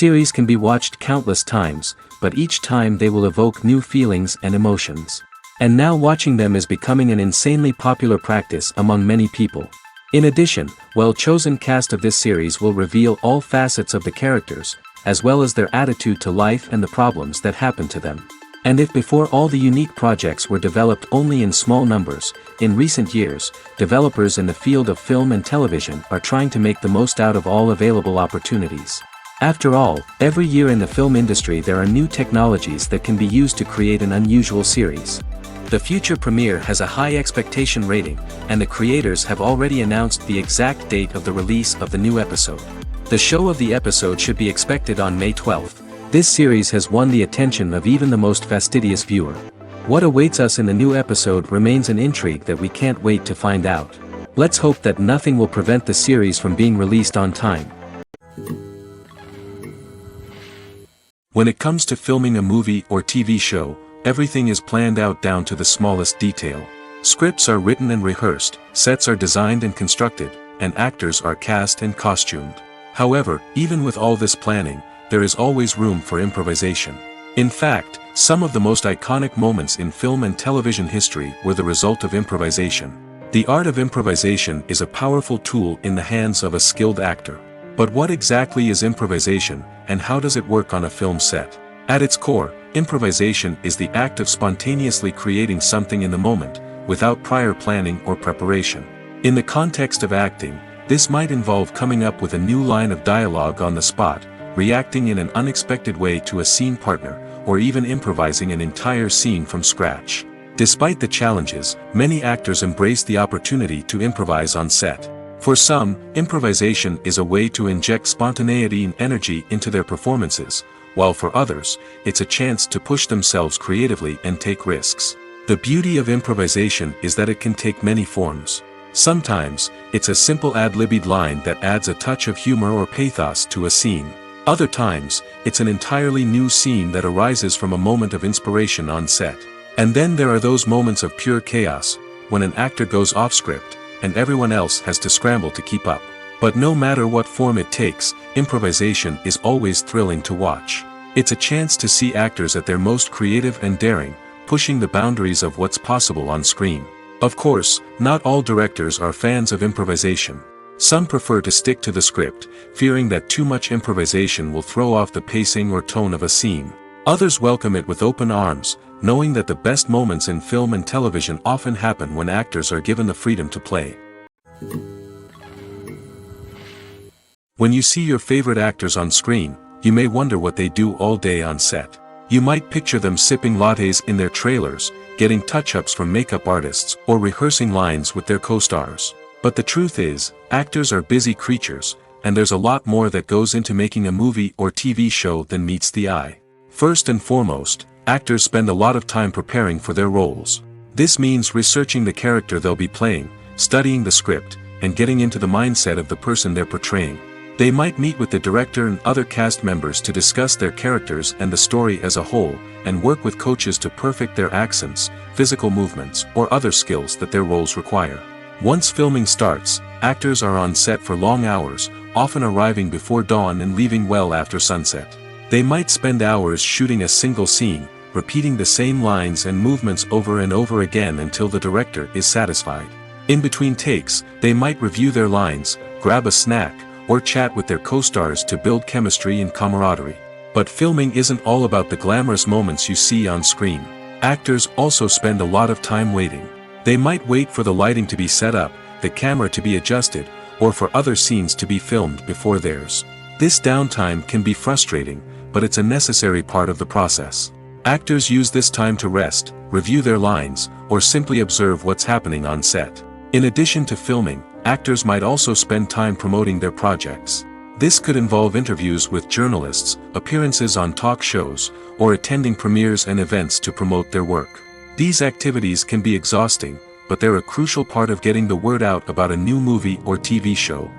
series can be watched countless times, but each time they will evoke new feelings and emotions. And now watching them is becoming an insanely popular practice among many people. In addition, well-chosen cast of this series will reveal all facets of the characters, as well as their attitude to life and the problems that happen to them. And if before all the unique projects were developed only in small numbers, in recent years, developers in the field of film and television are trying to make the most out of all available opportunities. After all, every year in the film industry there are new technologies that can be used to create an unusual series. The future premiere has a high expectation rating, and the creators have already announced the exact date of the release of the new episode. The show of the episode should be expected on May 12th. This series has won the attention of even the most fastidious viewer. What awaits us in the new episode remains an intrigue that we can't wait to find out. Let's hope that nothing will prevent the series from being released on time. When it comes to filming a movie or TV show, everything is planned out down to the smallest detail. Scripts are written and rehearsed, sets are designed and constructed, and actors are cast and costumed. However, even with all this planning, there is always room for improvisation. In fact, some of the most iconic moments in film and television history were the result of improvisation. The art of improvisation is a powerful tool in the hands of a skilled actor. But what exactly is improvisation, and how does it work on a film set? At its core, improvisation is the act of spontaneously creating something in the moment, without prior planning or preparation. In the context of acting, this might involve coming up with a new line of dialogue on the spot, reacting in an unexpected way to a scene partner, or even improvising an entire scene from scratch. Despite the challenges, many actors embrace the opportunity to improvise on set. For some, improvisation is a way to inject spontaneity and energy into their performances, while for others, it's a chance to push themselves creatively and take risks. The beauty of improvisation is that it can take many forms. Sometimes, it's a simple ad-libbed line that adds a touch of humor or pathos to a scene. Other times, it's an entirely new scene that arises from a moment of inspiration on set. And then there are those moments of pure chaos, when an actor goes off script, and everyone else has to scramble to keep up. But no matter what form it takes, improvisation is always thrilling to watch. It's a chance to see actors at their most creative and daring, pushing the boundaries of what's possible on screen. Of course, not all directors are fans of improvisation. Some prefer to stick to the script, fearing that too much improvisation will throw off the pacing or tone of a scene. Others welcome it with open arms, knowing that the best moments in film and television often happen when actors are given the freedom to play. When you see your favorite actors on screen, you may wonder what they do all day on set. You might picture them sipping lattes in their trailers, getting touch-ups from makeup artists, or rehearsing lines with their co-stars. But the truth is, actors are busy creatures, and there's a lot more that goes into making a movie or TV show than meets the eye. First and foremost, actors spend a lot of time preparing for their roles. This means researching the character they'll be playing, studying the script, and getting into the mindset of the person they're portraying. They might meet with the director and other cast members to discuss their characters and the story as a whole, and work with coaches to perfect their accents, physical movements, or other skills that their roles require. Once filming starts, actors are on set for long hours, often arriving before dawn and leaving well after sunset. They might spend hours shooting a single scene, repeating the same lines and movements over and over again until the director is satisfied. In between takes, they might review their lines, grab a snack, or chat with their co-stars to build chemistry and camaraderie. But filming isn't all about the glamorous moments you see on screen. Actors also spend a lot of time waiting. They might wait for the lighting to be set up, the camera to be adjusted, or for other scenes to be filmed before theirs. This downtime can be frustrating, but it's a necessary part of the process. Actors use this time to rest, review their lines, or simply observe what's happening on set. In addition to filming, actors might also spend time promoting their projects. This could involve interviews with journalists, appearances on talk shows, or attending premieres and events to promote their work. These activities can be exhausting, but they're a crucial part of getting the word out about a new movie or TV show.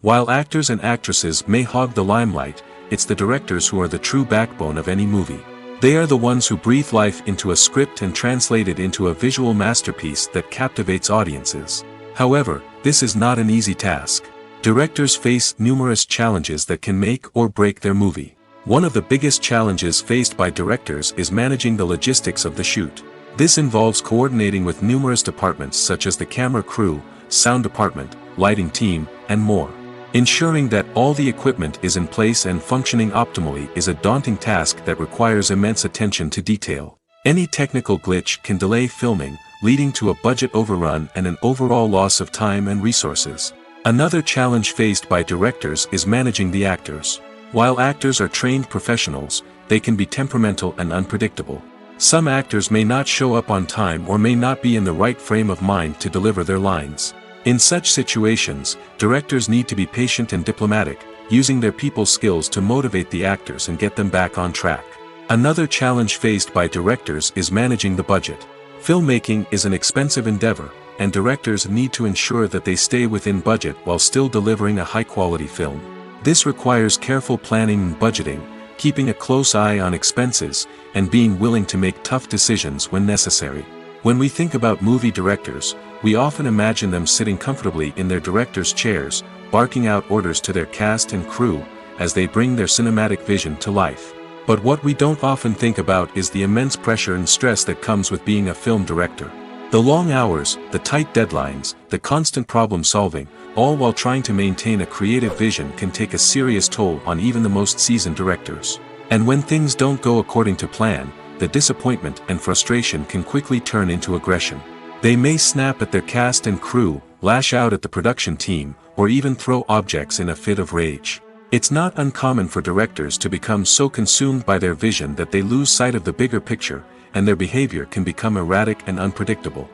While actors and actresses may hog the limelight, it's the directors who are the true backbone of any movie. They are the ones who breathe life into a script and translate it into a visual masterpiece that captivates audiences. However, this is not an easy task. Directors face numerous challenges that can make or break their movie. One of the biggest challenges faced by directors is managing the logistics of the shoot. This involves coordinating with numerous departments such as the camera crew, sound department, lighting team, and more. Ensuring that all the equipment is in place and functioning optimally is a daunting task that requires immense attention to detail. Any technical glitch can delay filming, leading to a budget overrun and an overall loss of time and resources. Another challenge faced by directors is managing the actors. While actors are trained professionals, they can be temperamental and unpredictable. Some actors may not show up on time or may not be in the right frame of mind to deliver their lines. In such situations, directors need to be patient and diplomatic, using their people skills to motivate the actors and get them back on track. Another challenge faced by directors is managing the budget. Filmmaking is an expensive endeavor, and directors need to ensure that they stay within budget while still delivering a high-quality film. This requires careful planning and budgeting, keeping a close eye on expenses, and being willing to make tough decisions when necessary. When we think about movie directors, we often imagine them sitting comfortably in their director's chairs, barking out orders to their cast and crew, as they bring their cinematic vision to life. But what we don't often think about is the immense pressure and stress that comes with being a film director. The long hours, the tight deadlines, the constant problem solving, all while trying to maintain a creative vision can take a serious toll on even the most seasoned directors. And when things don't go according to plan, the disappointment and frustration can quickly turn into aggression. They may snap at their cast and crew, lash out at the production team, or even throw objects in a fit of rage. It's not uncommon for directors to become so consumed by their vision that they lose sight of the bigger picture, and their behavior can become erratic and unpredictable.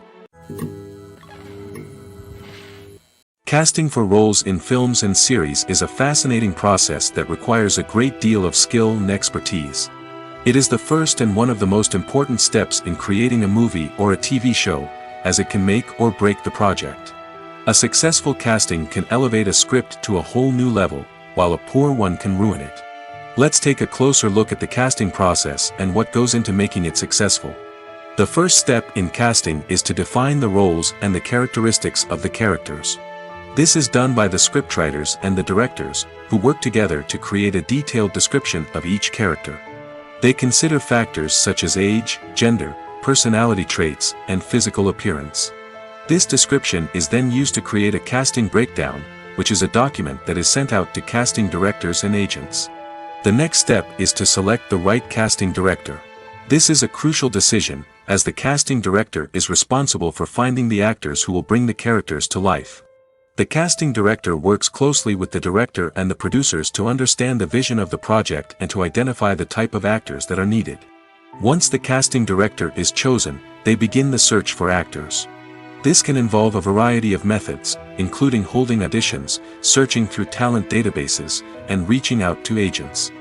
Casting for roles in films and series is a fascinating process that requires a great deal of skill and expertise. It is the first and one of the most important steps in creating a movie or a TV show, as it can make or break the project. A successful casting can elevate a script to a whole new level, while a poor one can ruin it. Let's take a closer look at the casting process and what goes into making it successful. The first step in casting is to define the roles and the characteristics of the characters. This is done by the scriptwriters and the directors, who work together to create a detailed description of each character. They consider factors such as age, gender, personality traits, and physical appearance. This description is then used to create a casting breakdown, which is a document that is sent out to casting directors and agents. The next step is to select the right casting director. This is a crucial decision, as the casting director is responsible for finding the actors who will bring the characters to life. The casting director works closely with the director and the producers to understand the vision of the project and to identify the type of actors that are needed. Once the casting director is chosen, they begin the search for actors. This can involve a variety of methods, including holding auditions, searching through talent databases, and reaching out to agents.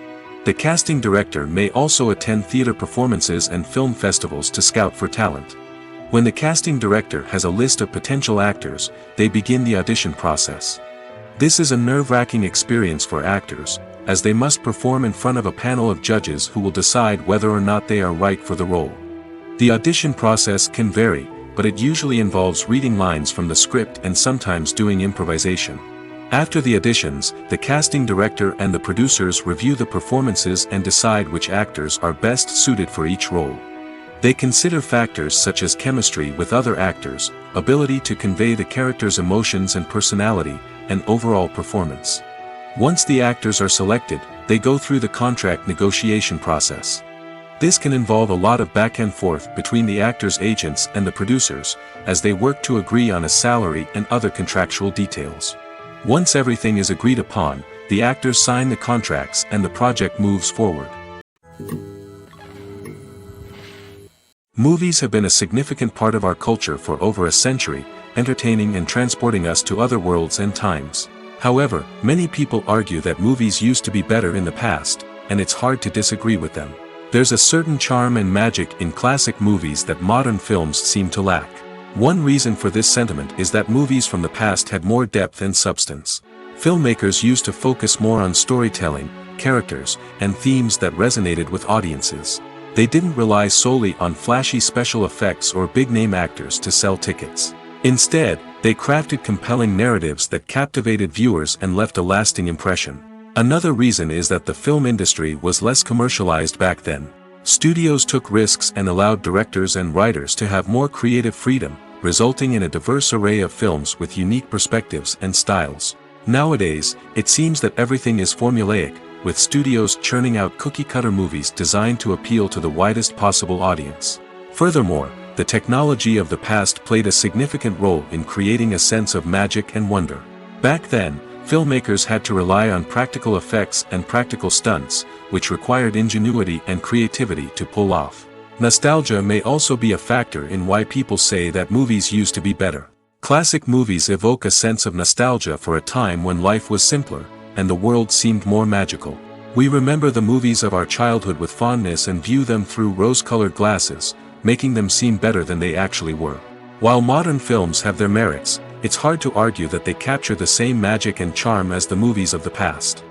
The casting director may also attend theater performances and film festivals to scout for talent. When the casting director has a list of potential actors, they begin the audition process. This is a nerve-wracking experience for actors, as they must perform in front of a panel of judges who will decide whether or not they are right for the role. The audition process can vary, but it usually involves reading lines from the script and sometimes doing improvisation. After the auditions, the casting director and the producers review the performances and decide which actors are best suited for each role. They consider factors such as chemistry with other actors, ability to convey the character's emotions and personality, and overall performance. Once the actors are selected, they go through the contract negotiation process. This can involve a lot of back and forth between the actors' agents and the producers, as they work to agree on a salary and other contractual details. Once everything is agreed upon, the actors sign the contracts and the project moves forward. Movies have been a significant part of our culture for over a century, entertaining and transporting us to other worlds and times. However, many people argue that movies used to be better in the past, and it's hard to disagree with them. There's a certain charm and magic in classic movies that modern films seem to lack. One reason for this sentiment is that movies from the past had more depth and substance. Filmmakers used to focus more on storytelling, characters, and themes that resonated with audiences. They didn't rely solely on flashy special effects or big-name actors to sell tickets. Instead, They crafted compelling narratives that captivated viewers and left a lasting impression. Another reason is that the film industry was less commercialized back then. Studios took risks and allowed directors and writers to have more creative freedom, resulting in a diverse array of films with unique perspectives and styles. Nowadays, it seems that everything is formulaic, with studios churning out cookie-cutter movies designed to appeal to the widest possible audience. Furthermore, the technology of the past played a significant role in creating a sense of magic and wonder. Back then, filmmakers had to rely on practical effects and practical stunts, which required ingenuity and creativity to pull off. Nostalgia may also be a factor in why people say that movies used to be better. Classic movies evoke a sense of nostalgia for a time when life was simpler, and the world seemed more magical. We remember the movies of our childhood with fondness and view them through rose-colored glasses, making them seem better than they actually were. While modern films have their merits, it's hard to argue that they capture the same magic and charm as the movies of the past.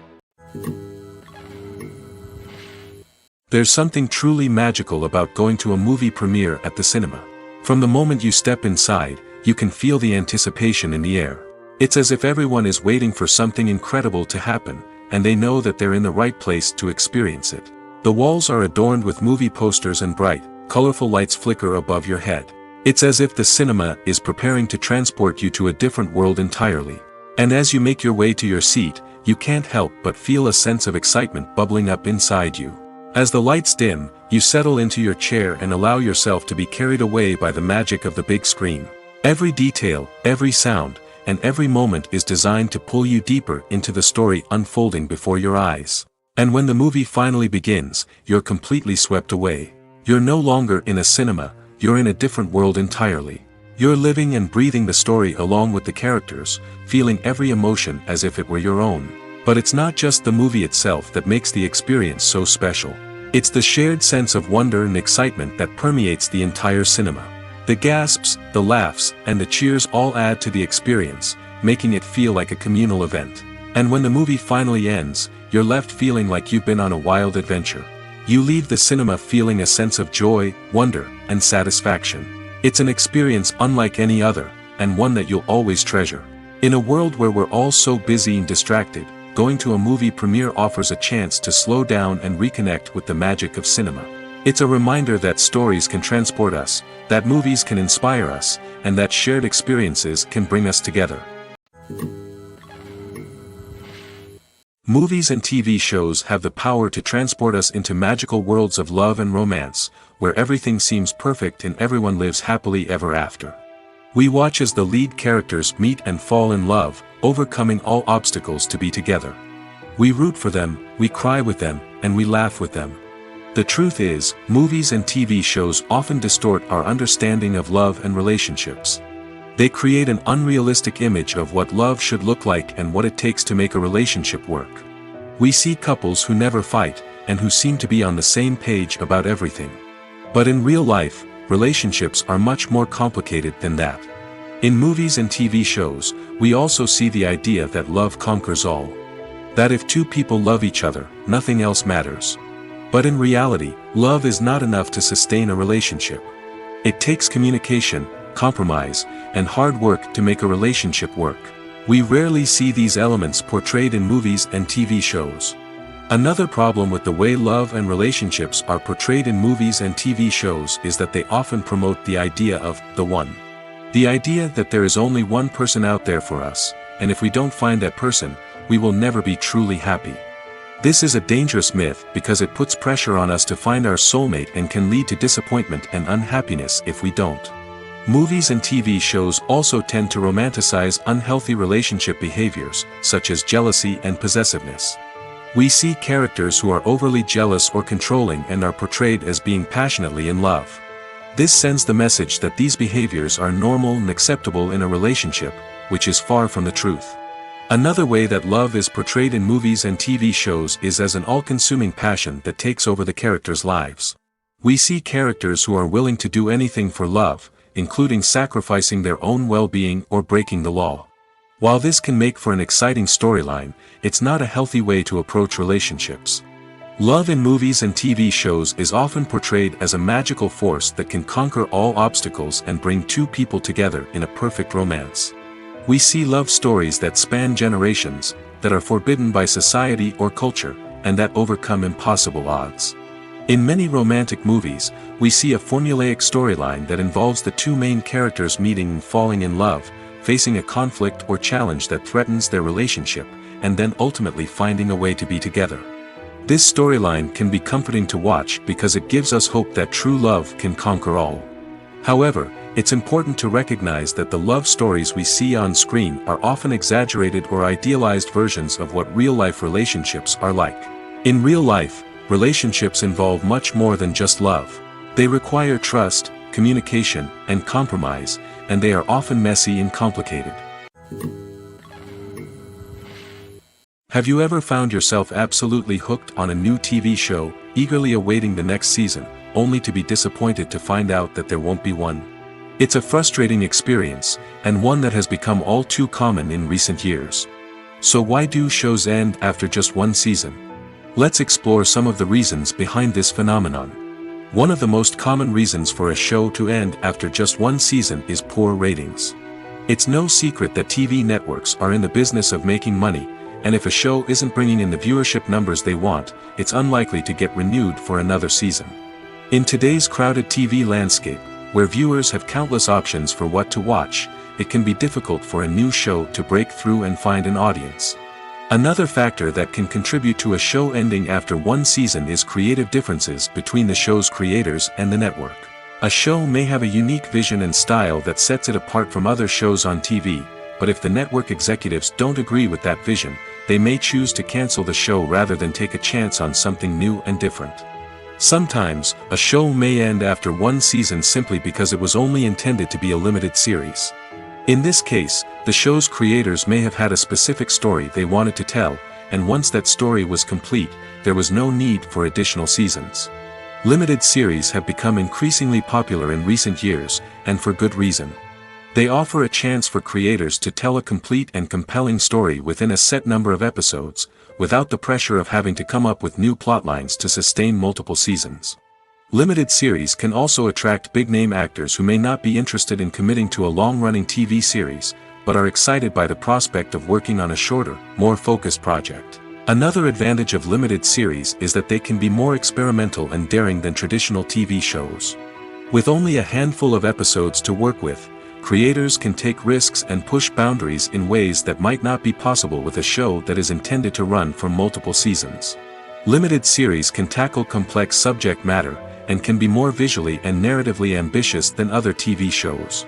There's something truly magical about going to a movie premiere at the cinema. From the moment you step inside, you can feel the anticipation in the air. It's as if everyone is waiting for something incredible to happen, and they know that they're in the right place to experience it. The walls are adorned with movie posters and bright, colorful lights flicker above your head. It's as if the cinema is preparing to transport you to a different world entirely. And as you make your way to your seat, you can't help but feel a sense of excitement bubbling up inside you. As the lights dim, you settle into your chair and allow yourself to be carried away by the magic of the big screen. Every detail, every sound, and every moment is designed to pull you deeper into the story unfolding before your eyes. And when the movie finally begins, you're completely swept away. You're no longer in a cinema, you're in a different world entirely. You're living and breathing the story along with the characters, feeling every emotion as if it were your own. But it's not just the movie itself that makes the experience so special. It's the shared sense of wonder and excitement that permeates the entire cinema. The gasps, the laughs, and the cheers all add to the experience, making it feel like a communal event. And when the movie finally ends, you're left feeling like you've been on a wild adventure. You leave the cinema feeling a sense of joy, wonder, and satisfaction. It's an experience unlike any other, and one that you'll always treasure. In a world where we're all so busy and distracted, going to a movie premiere offers a chance to slow down and reconnect with the magic of cinema. It's a reminder that stories can transport us, that movies can inspire us, and that shared experiences can bring us together. Movies and TV shows have the power to transport us into magical worlds of love and romance, where everything seems perfect and everyone lives happily ever after. We watch as the lead characters meet and fall in love, overcoming all obstacles to be together. We root for them, we cry with them, and we laugh with them. The truth is, movies and TV shows often distort our understanding of love and relationships. They create an unrealistic image of what love should look like and what it takes to make a relationship work. We see couples who never fight, and who seem to be on the same page about everything. But in real life, relationships are much more complicated than that. In movies and TV shows, we also see the idea that love conquers all. That if two people love each other, nothing else matters. But in reality, love is not enough to sustain a relationship. It takes communication, compromise, and hard work to make a relationship work. We rarely see these elements portrayed in movies and TV shows. Another problem with the way love and relationships are portrayed in movies and TV shows is that they often promote the idea of the one. The idea that there is only one person out there for us, and if we don't find that person, we will never be truly happy. This is a dangerous myth because it puts pressure on us to find our soulmate and can lead to disappointment and unhappiness if we don't. Movies and TV shows also tend to romanticize unhealthy relationship behaviors, such as jealousy and possessiveness. We see characters who are overly jealous or controlling and are portrayed as being passionately in love. This sends the message that these behaviors are normal and acceptable in a relationship, which is far from the truth. Another way that love is portrayed in movies and TV shows is as an all-consuming passion that takes over the characters' lives. We see characters who are willing to do anything for love, including sacrificing their own well-being or breaking the law. While this can make for an exciting storyline, it's not a healthy way to approach relationships. Love in movies and TV shows is often portrayed as a magical force that can conquer all obstacles and bring two people together in a perfect romance. We see love stories that span generations, that are forbidden by society or culture, and that overcome impossible odds. In many romantic movies, we see a formulaic storyline that involves the two main characters meeting and falling in love, facing a conflict or challenge that threatens their relationship, and then ultimately finding a way to be together. This storyline can be comforting to watch because it gives us hope that true love can conquer all. However, it's important to recognize that the love stories we see on screen are often exaggerated or idealized versions of what real-life relationships are like. In real life, relationships involve much more than just love. They require trust, communication, and compromise, and they are often messy and complicated. Have you ever found yourself absolutely hooked on a new TV show, eagerly awaiting the next season, only to be disappointed to find out that there won't be one? It's a frustrating experience, and one that has become all too common in recent years. So why do shows end after just one season? Let's explore some of the reasons behind this phenomenon. One of the most common reasons for a show to end after just one season is poor ratings. It's no secret that TV networks are in the business of making money, and if a show isn't bringing in the viewership numbers they want, it's unlikely to get renewed for another season. In today's crowded TV landscape, where viewers have countless options for what to watch, it can be difficult for a new show to break through and find an audience. Another factor that can contribute to a show ending after one season is creative differences between the show's creators and the network. A show may have a unique vision and style that sets it apart from other shows on TV, but if the network executives don't agree with that vision, they may choose to cancel the show rather than take a chance on something new and different. Sometimes, a show may end after one season simply because it was only intended to be a limited series. In this case, the show's creators may have had a specific story they wanted to tell, and once that story was complete, there was no need for additional seasons. Limited series have become increasingly popular in recent years, and for good reason. They offer a chance for creators to tell a complete and compelling story within a set number of episodes, without the pressure of having to come up with new plotlines to sustain multiple seasons. Limited series can also attract big-name actors who may not be interested in committing to a long-running TV series, but are excited by the prospect of working on a shorter, more focused project. Another advantage of limited series is that they can be more experimental and daring than traditional TV shows. With only a handful of episodes to work with, creators can take risks and push boundaries in ways that might not be possible with a show that is intended to run for multiple seasons. Limited series can tackle complex subject matter, and can be more visually and narratively ambitious than other TV shows.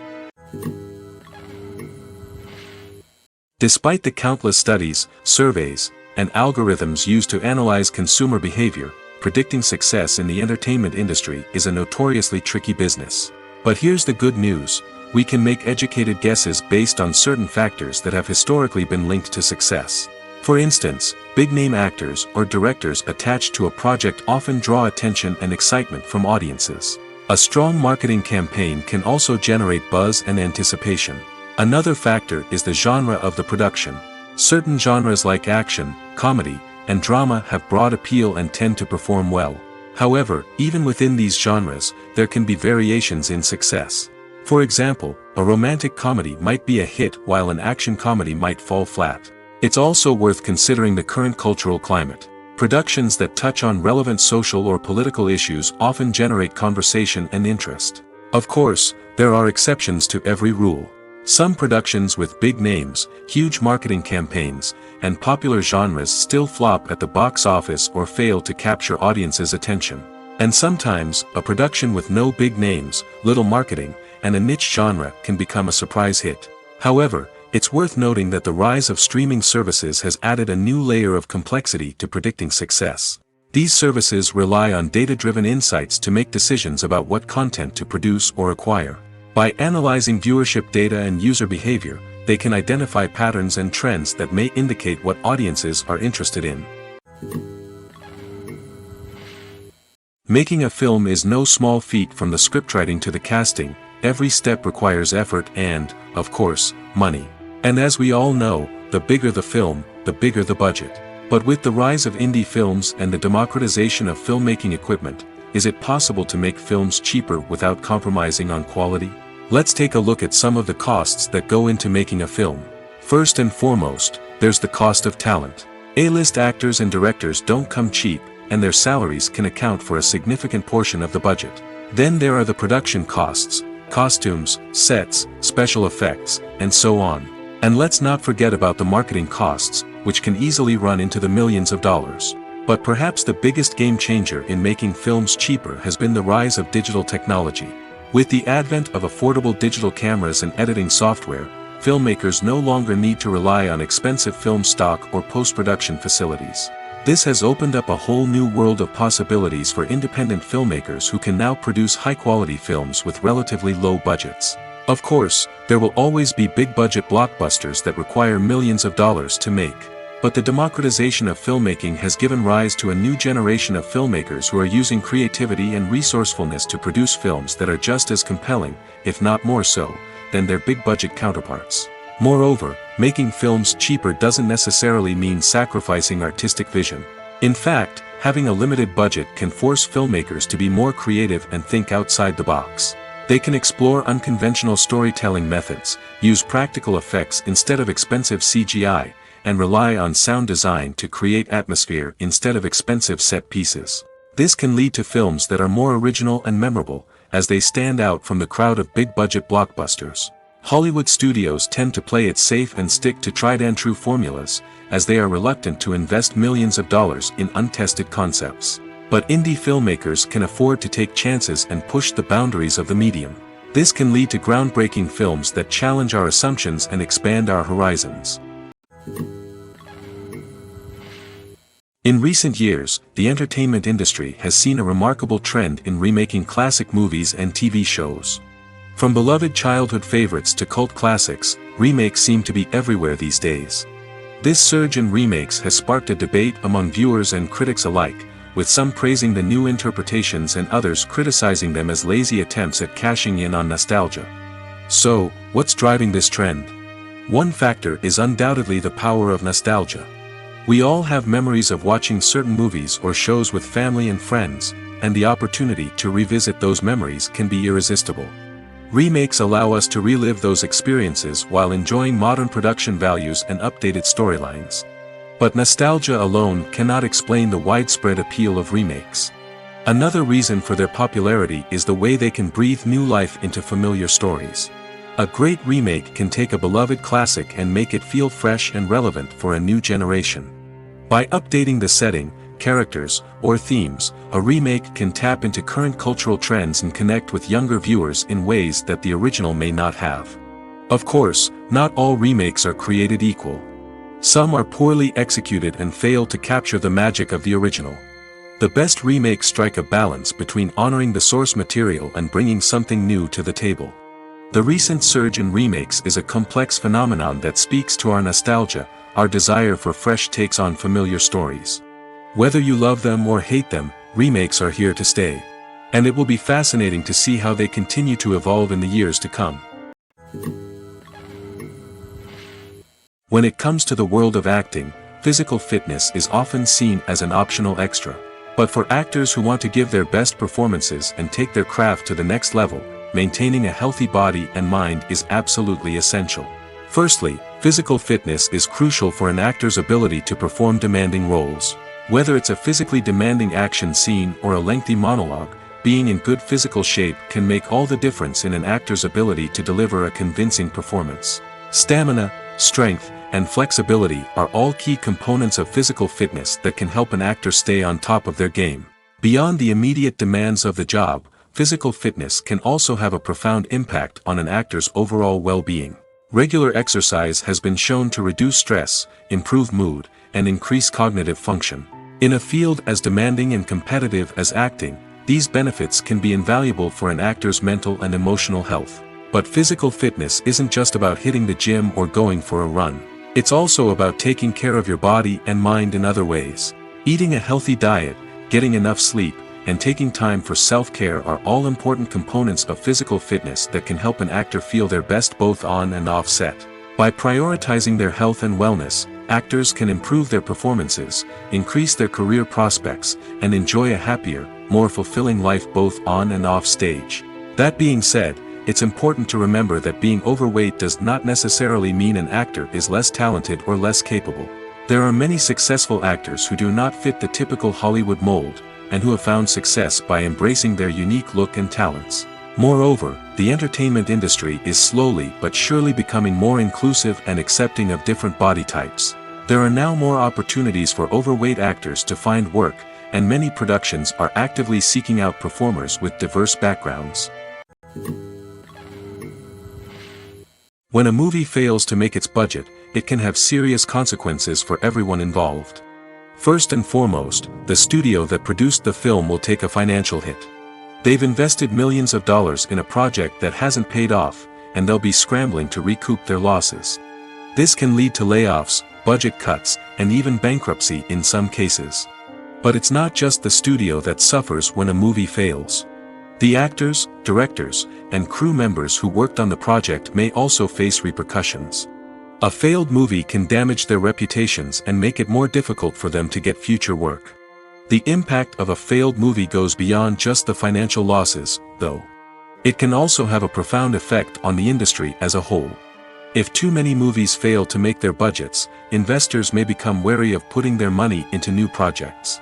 Despite the countless studies, surveys, and algorithms used to analyze consumer behavior, predicting success in the entertainment industry is a notoriously tricky business. But here's the good news. We can make educated guesses based on certain factors that have historically been linked to success. For instance, big-name actors or directors attached to a project often draw attention and excitement from audiences. A strong marketing campaign can also generate buzz and anticipation. Another factor is the genre of the production. Certain genres like action, comedy, and drama have broad appeal and tend to perform well. However, even within these genres, there can be variations in success. For example, a romantic comedy might be a hit while an action comedy might fall flat. It's also worth considering the current cultural climate. Productions that touch on relevant social or political issues often generate conversation and interest. Of course, there are exceptions to every rule. Some productions with big names, huge marketing campaigns, and popular genres still flop at the box office or fail to capture audiences' attention. And sometimes, a production with no big names, little marketing, and a niche genre can become a surprise hit. However, it's worth noting that the rise of streaming services has added a new layer of complexity to predicting success. These services rely on data-driven insights to make decisions about what content to produce or acquire. By analyzing viewership data and user behavior, they can identify patterns and trends that may indicate what audiences are interested in. Making a film is no small feat. From the scriptwriting to the casting, every step requires effort and, of course, money. And as we all know, the bigger the film, the bigger the budget. But with the rise of indie films and the democratization of filmmaking equipment, is it possible to make films cheaper without compromising on quality? Let's take a look at some of the costs that go into making a film. First and foremost, there's the cost of talent. A-list actors and directors don't come cheap, and their salaries can account for a significant portion of the budget. Then there are the production costs, costumes, sets, special effects, and so on. And let's not forget about the marketing costs, which can easily run into the millions of dollars. But perhaps the biggest game changer in making films cheaper has been the rise of digital technology. With the advent of affordable digital cameras and editing software, filmmakers no longer need to rely on expensive film stock or post-production facilities. This has opened up a whole new world of possibilities for independent filmmakers who can now produce high-quality films with relatively low budgets. Of course, there will always be big-budget blockbusters that require millions of dollars to make. But the democratization of filmmaking has given rise to a new generation of filmmakers who are using creativity and resourcefulness to produce films that are just as compelling, if not more so, than their big-budget counterparts. Moreover, making films cheaper doesn't necessarily mean sacrificing artistic vision. In fact, having a limited budget can force filmmakers to be more creative and think outside the box. They can explore unconventional storytelling methods, use practical effects instead of expensive CGI, and rely on sound design to create atmosphere instead of expensive set pieces. This can lead to films that are more original and memorable, as they stand out from the crowd of big-budget blockbusters. Hollywood studios tend to play it safe and stick to tried-and-true formulas, as they are reluctant to invest millions of dollars in untested concepts. But indie filmmakers can afford to take chances and push the boundaries of the medium. This can lead to groundbreaking films that challenge our assumptions and expand our horizons. In recent years, the entertainment industry has seen a remarkable trend in remaking classic movies and TV shows. From beloved childhood favorites to cult classics, remakes seem to be everywhere these days. This surge in remakes has sparked a debate among viewers and critics alike, with some praising the new interpretations and others criticizing them as lazy attempts at cashing in on nostalgia. So, what's driving this trend? One factor is undoubtedly the power of nostalgia. We all have memories of watching certain movies or shows with family and friends, and the opportunity to revisit those memories can be irresistible. Remakes allow us to relive those experiences while enjoying modern production values and updated storylines. But nostalgia alone cannot explain the widespread appeal of remakes. Another reason for their popularity is the way they can breathe new life into familiar stories. A great remake can take a beloved classic and make it feel fresh and relevant for a new generation. By updating the setting, characters, or themes, a remake can tap into current cultural trends and connect with younger viewers in ways that the original may not have. Of course, not all remakes are created equal. Some are poorly executed and fail to capture the magic of the original. The best remakes strike a balance between honoring the source material and bringing something new to the table. The recent surge in remakes is a complex phenomenon that speaks to our nostalgia, our desire for fresh takes on familiar stories. Whether you love them or hate them, remakes are here to stay. And it will be fascinating to see how they continue to evolve in the years to come. When it comes to the world of acting, physical fitness is often seen as an optional extra. But for actors who want to give their best performances and take their craft to the next level, maintaining a healthy body and mind is absolutely essential. Firstly, physical fitness is crucial for an actor's ability to perform demanding roles. Whether it's a physically demanding action scene or a lengthy monologue, being in good physical shape can make all the difference in an actor's ability to deliver a convincing performance. Stamina, strength, and flexibility are all key components of physical fitness that can help an actor stay on top of their game. Beyond the immediate demands of the job, physical fitness can also have a profound impact on an actor's overall well-being. Regular exercise has been shown to reduce stress, improve mood, and increase cognitive function. In a field as demanding and competitive as acting, these benefits can be invaluable for an actor's mental and emotional health. But physical fitness isn't just about hitting the gym or going for a run. It's also about taking care of your body and mind in other ways. Eating a healthy diet, getting enough sleep, and taking time for self-care are all important components of physical fitness that can help an actor feel their best both on and off set. By prioritizing their health and wellness, actors can improve their performances, increase their career prospects, and enjoy a happier, more fulfilling life both on and off stage. That being said, it's important to remember that being overweight does not necessarily mean an actor is less talented or less capable. There are many successful actors who do not fit the typical Hollywood mold, and who have found success by embracing their unique look and talents. Moreover, the entertainment industry is slowly but surely becoming more inclusive and accepting of different body types. There are now more opportunities for overweight actors to find work, and many productions are actively seeking out performers with diverse backgrounds. When a movie fails to make its budget, it can have serious consequences for everyone involved. First and foremost, the studio that produced the film will take a financial hit. They've invested millions of dollars in a project that hasn't paid off, and they'll be scrambling to recoup their losses. This can lead to layoffs, budget cuts, and even bankruptcy in some cases. But it's not just the studio that suffers when a movie fails. The actors, directors, and crew members who worked on the project may also face repercussions. A failed movie can damage their reputations and make it more difficult for them to get future work. The impact of a failed movie goes beyond just the financial losses, though. It can also have a profound effect on the industry as a whole. If too many movies fail to make their budgets, investors may become wary of putting their money into new projects.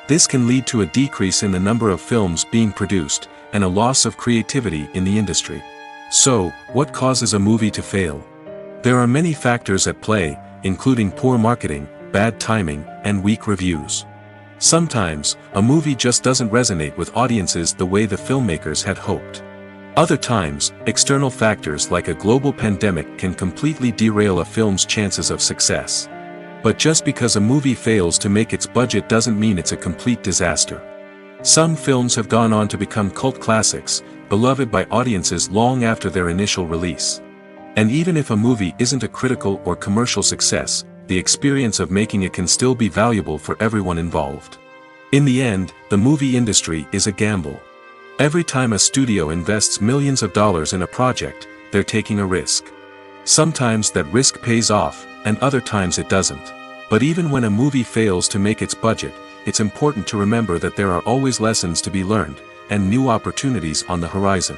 This can lead to a decrease in the number of films being produced, and a loss of creativity in the industry. So, what causes a movie to fail? There are many factors at play, including poor marketing, bad timing, and weak reviews. Sometimes, a movie just doesn't resonate with audiences the way the filmmakers had hoped. Other times, external factors like a global pandemic can completely derail a film's chances of success. But just because a movie fails to make its budget doesn't mean it's a complete disaster. Some films have gone on to become cult classics, beloved by audiences long after their initial release. And even if a movie isn't a critical or commercial success, the experience of making it can still be valuable for everyone involved. In the end, the movie industry is a gamble. Every time a studio invests millions of dollars in a project, they're taking a risk. Sometimes that risk pays off, and other times it doesn't. But even when a movie fails to make its budget, it's important to remember that there are always lessons to be learned, and new opportunities on the horizon.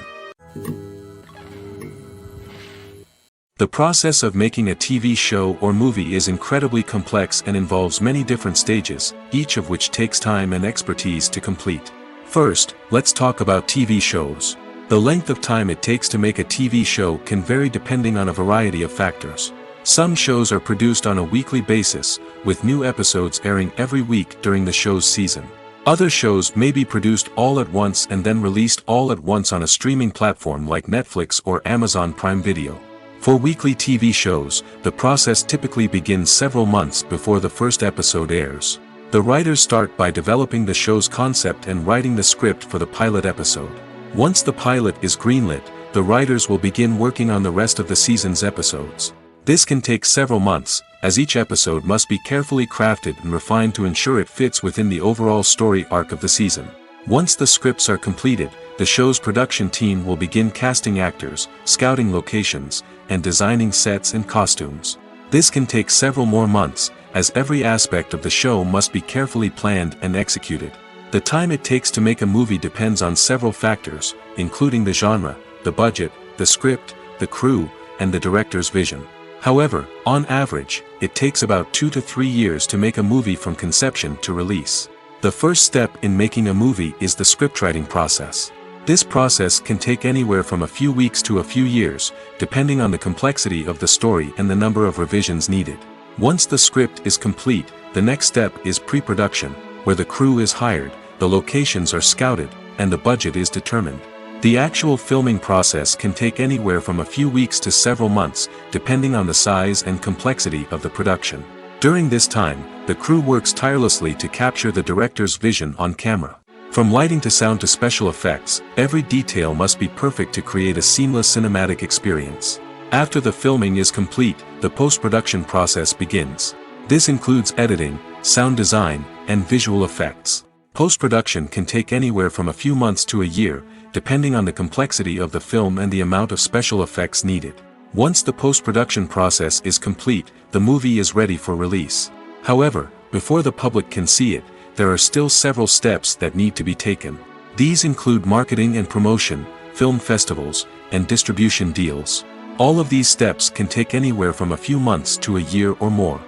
The process of making a TV show or movie is incredibly complex and involves many different stages, each of which takes time and expertise to complete. First, let's talk about TV shows. The length of time it takes to make a TV show can vary depending on a variety of factors. Some shows are produced on a weekly basis, with new episodes airing every week during the show's season. Other shows may be produced all at once and then released all at once on a streaming platform like Netflix or Amazon Prime Video. For weekly TV shows, the process typically begins several months before the first episode airs. The writers start by developing the show's concept and writing the script for the pilot episode. Once the pilot is greenlit, the writers will begin working on the rest of the season's episodes. This can take several months, as each episode must be carefully crafted and refined to ensure it fits within the overall story arc of the season. Once the scripts are completed, the show's production team will begin casting actors, scouting locations, and designing sets and costumes. This can take several more months, as every aspect of the show must be carefully planned and executed. The time it takes to make a movie depends on several factors, including the genre, the budget, the script, the crew, and the director's vision. However, on average, it takes about 2 to 3 years to make a movie from conception to release. The first step in making a movie is the scriptwriting process. This process can take anywhere from a few weeks to a few years, depending on the complexity of the story and the number of revisions needed. Once the script is complete, the next step is pre-production, where the crew is hired, the locations are scouted, and the budget is determined. The actual filming process can take anywhere from a few weeks to several months, depending on the size and complexity of the production. During this time, the crew works tirelessly to capture the director's vision on camera. From lighting to sound to special effects, every detail must be perfect to create a seamless cinematic experience. After the filming is complete, the post-production process begins. This includes editing, sound design, and visual effects. Post-production can take anywhere from a few months to a year, depending on the complexity of the film and the amount of special effects needed. Once the post-production process is complete, the movie is ready for release. However, before the public can see it, there are still several steps that need to be taken. These include marketing and promotion, film festivals, and distribution deals. All of these steps can take anywhere from a few months to a year or more.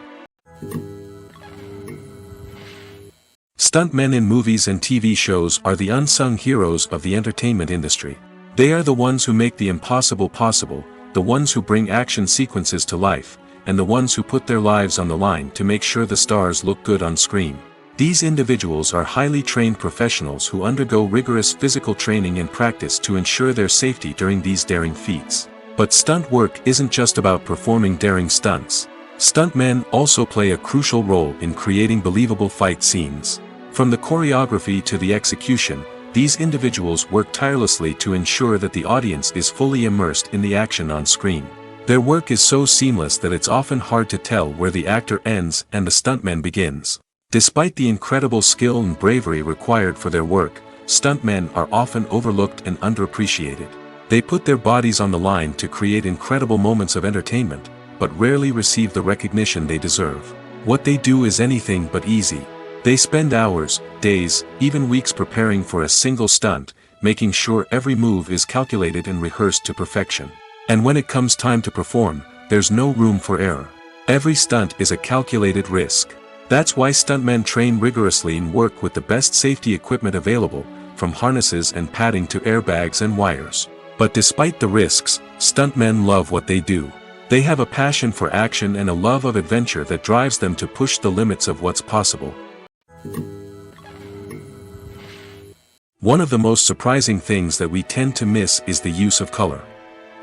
Stuntmen in movies and TV shows are the unsung heroes of the entertainment industry. They are the ones who make the impossible possible, the ones who bring action sequences to life, and the ones who put their lives on the line to make sure the stars look good on screen. These individuals are highly trained professionals who undergo rigorous physical training and practice to ensure their safety during these daring feats. But stunt work isn't just about performing daring stunts. Stuntmen also play a crucial role in creating believable fight scenes. From the choreography to the execution, these individuals work tirelessly to ensure that the audience is fully immersed in the action on screen. Their work is so seamless that it's often hard to tell where the actor ends and the stuntman begins. Despite the incredible skill and bravery required for their work, stuntmen are often overlooked and underappreciated. They put their bodies on the line to create incredible moments of entertainment, but rarely receive the recognition they deserve. What they do is anything but easy. They spend hours, days, even weeks preparing for a single stunt, making sure every move is calculated and rehearsed to perfection. And when it comes time to perform, there's no room for error. Every stunt is a calculated risk. That's why stuntmen train rigorously and work with the best safety equipment available, from harnesses and padding to airbags and wires. But despite the risks, stuntmen love what they do. They have a passion for action and a love of adventure that drives them to push the limits of what's possible. One of the most surprising things that we tend to miss is the use of color.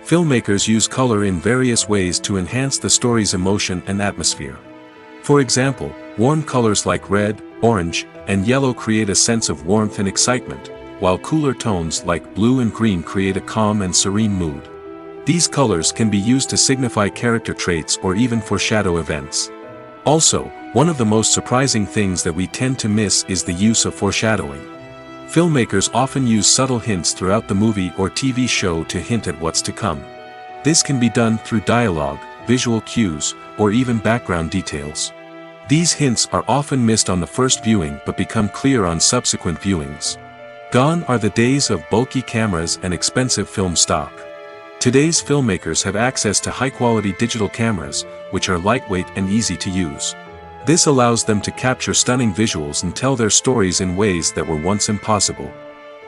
Filmmakers use color in various ways to enhance the story's emotion and atmosphere. For example, warm colors like red, orange, and yellow create a sense of warmth and excitement, while cooler tones like blue and green create a calm and serene mood. These colors can be used to signify character traits or even foreshadow events. Also, one of the most surprising things that we tend to miss is the use of foreshadowing. Filmmakers often use subtle hints throughout the movie or TV show to hint at what's to come. This can be done through dialogue, visual cues, or even background details. These hints are often missed on the first viewing but become clear on subsequent viewings. Gone are the days of bulky cameras and expensive film stock. Today's filmmakers have access to high-quality digital cameras, which are lightweight and easy to use. This allows them to capture stunning visuals and tell their stories in ways that were once impossible.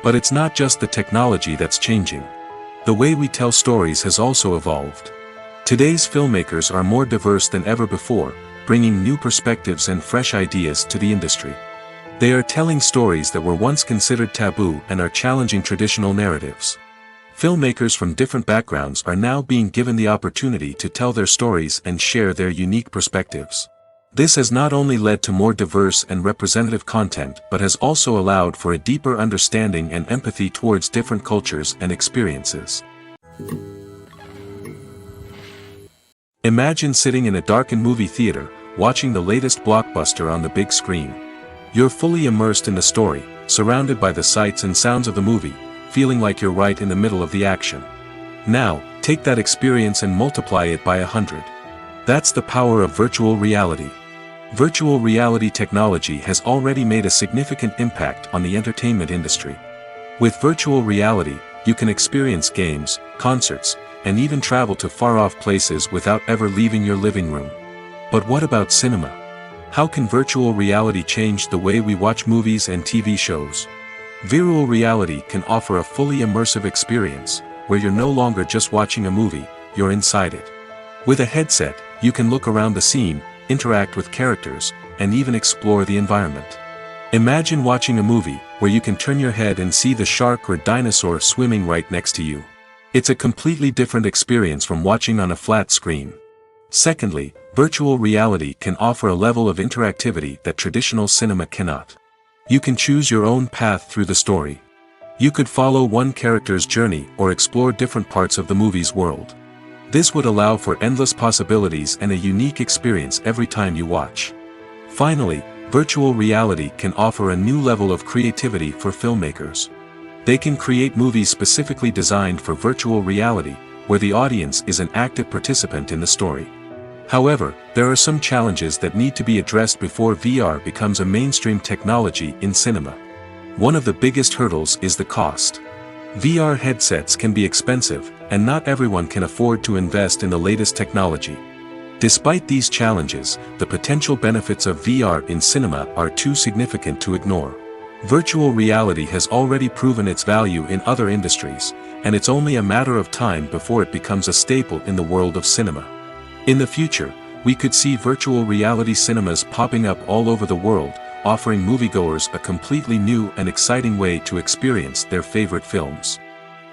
But it's not just the technology that's changing. The way we tell stories has also evolved. Today's filmmakers are more diverse than ever before, bringing new perspectives and fresh ideas to the industry. They are telling stories that were once considered taboo and are challenging traditional narratives. Filmmakers from different backgrounds are now being given the opportunity to tell their stories and share their unique perspectives. This has not only led to more diverse and representative content but has also allowed for a deeper understanding and empathy towards different cultures and experiences. Imagine sitting in a darkened movie theater, watching the latest blockbuster on the big screen. You're fully immersed in the story, surrounded by the sights and sounds of the movie, feeling like you're right in the middle of the action. Now, take that experience and multiply it by 100. That's the power of virtual reality. Virtual reality technology has already made a significant impact on the entertainment industry. With virtual reality, you can experience games, concerts, and even travel to far-off places without ever leaving your living room. But what about cinema? How can virtual reality change the way we watch movies and TV shows? Virtual reality can offer a fully immersive experience, where you're no longer just watching a movie, you're inside it. With a headset, you can look around the scene, interact with characters, and even explore the environment. Imagine watching a movie where you can turn your head and see the shark or dinosaur swimming right next to you. It's a completely different experience from watching on a flat screen. Secondly, virtual reality can offer a level of interactivity that traditional cinema cannot. You can choose your own path through the story. You could follow one character's journey or explore different parts of the movie's world. This would allow for endless possibilities and a unique experience every time you watch. Finally, virtual reality can offer a new level of creativity for filmmakers. They can create movies specifically designed for virtual reality, where the audience is an active participant in the story. However, there are some challenges that need to be addressed before VR becomes a mainstream technology in cinema. One of the biggest hurdles is the cost. VR headsets can be expensive, and not everyone can afford to invest in the latest technology. Despite these challenges, the potential benefits of VR in cinema are too significant to ignore. Virtual reality has already proven its value in other industries, and it's only a matter of time before it becomes a staple in the world of cinema. In the future, we could see virtual reality cinemas popping up all over the world, offering moviegoers a completely new and exciting way to experience their favorite films.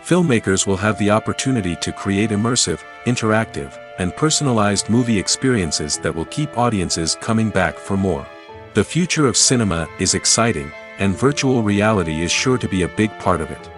Filmmakers will have the opportunity to create immersive, interactive, and personalized movie experiences that will keep audiences coming back for more. The future of cinema is exciting, and virtual reality is sure to be a big part of it.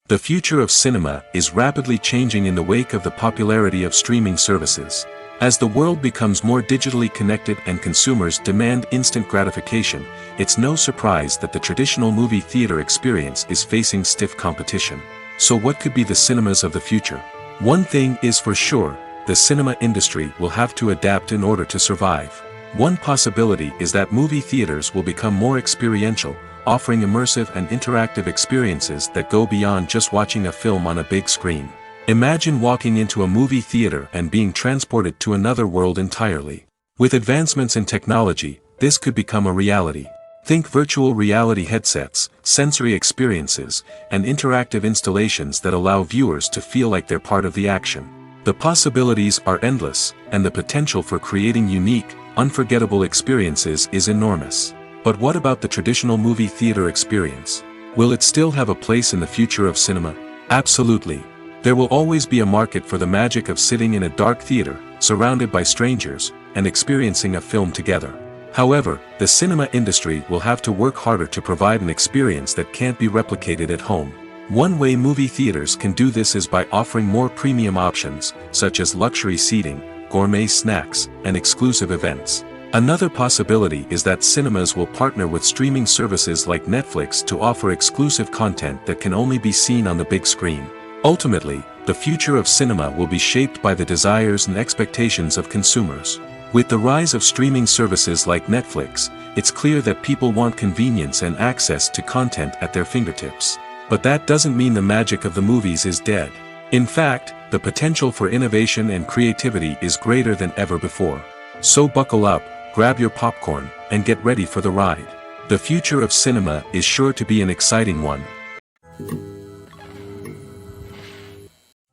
The future of cinema is rapidly changing in the wake of the popularity of streaming services. As the world becomes more digitally connected and consumers demand instant gratification, it's no surprise that the traditional movie theater experience is facing stiff competition. So what could be the cinemas of the future? One thing is for sure, the cinema industry will have to adapt in order to survive. One possibility is that movie theaters will become more experiential, offering immersive and interactive experiences that go beyond just watching a film on a big screen. Imagine walking into a movie theater and being transported to another world entirely. With advancements in technology, this could become a reality. Think virtual reality headsets, sensory experiences, and interactive installations that allow viewers to feel like they're part of the action. The possibilities are endless, and the potential for creating unique, unforgettable experiences is enormous. But what about the traditional movie theater experience? Will it still have a place in the future of cinema? Absolutely. There will always be a market for the magic of sitting in a dark theater, surrounded by strangers, and experiencing a film together. However, the cinema industry will have to work harder to provide an experience that can't be replicated at home. One way movie theaters can do this is by offering more premium options, such as luxury seating, gourmet snacks, and exclusive events. Another possibility is that cinemas will partner with streaming services like Netflix to offer exclusive content that can only be seen on the big screen. Ultimately, the future of cinema will be shaped by the desires and expectations of consumers. With the rise of streaming services like Netflix, it's clear that people want convenience and access to content at their fingertips. But that doesn't mean the magic of the movies is dead. In fact, the potential for innovation and creativity is greater than ever before. So buckle up, grab your popcorn, and get ready for the ride. The future of cinema is sure to be an exciting one.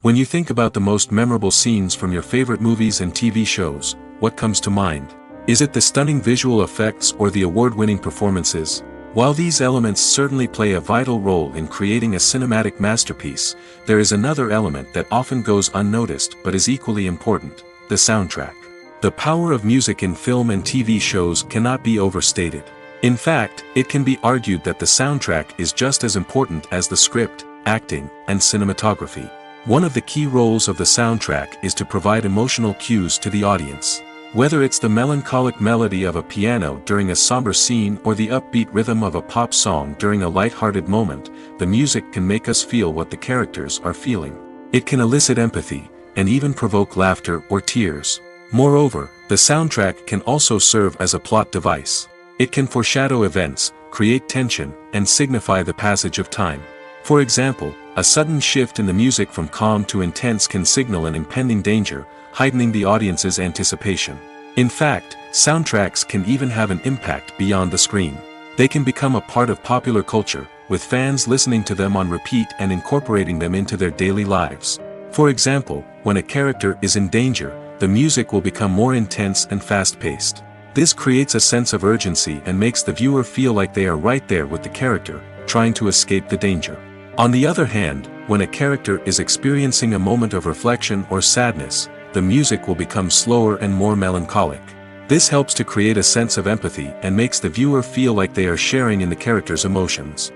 When you think about the most memorable scenes from your favorite movies and TV shows, what comes to mind? Is it the stunning visual effects or the award-winning performances? While these elements certainly play a vital role in creating a cinematic masterpiece, there is another element that often goes unnoticed but is equally important: the soundtrack. The power of music in film and TV shows cannot be overstated. In fact, it can be argued that the soundtrack is just as important as the script, acting, and cinematography. One of the key roles of the soundtrack is to provide emotional cues to the audience. Whether it's the melancholic melody of a piano during a somber scene or the upbeat rhythm of a pop song during a light-hearted moment, the music can make us feel what the characters are feeling. It can elicit empathy, and even provoke laughter or tears. Moreover, the soundtrack can also serve as a plot device. It can foreshadow events, create tension, and signify the passage of time. For example, a sudden shift in the music from calm to intense can signal an impending danger, heightening the audience's anticipation. In fact, soundtracks can even have an impact beyond the screen. They can become a part of popular culture, with fans listening to them on repeat and incorporating them into their daily lives. For example, when a character is in danger, the music will become more intense and fast-paced. This creates a sense of urgency and makes the viewer feel like they are right there with the character, trying to escape the danger. On the other hand, when a character is experiencing a moment of reflection or sadness, the music will become slower and more melancholic. This helps to create a sense of empathy and makes the viewer feel like they are sharing in the character's emotions.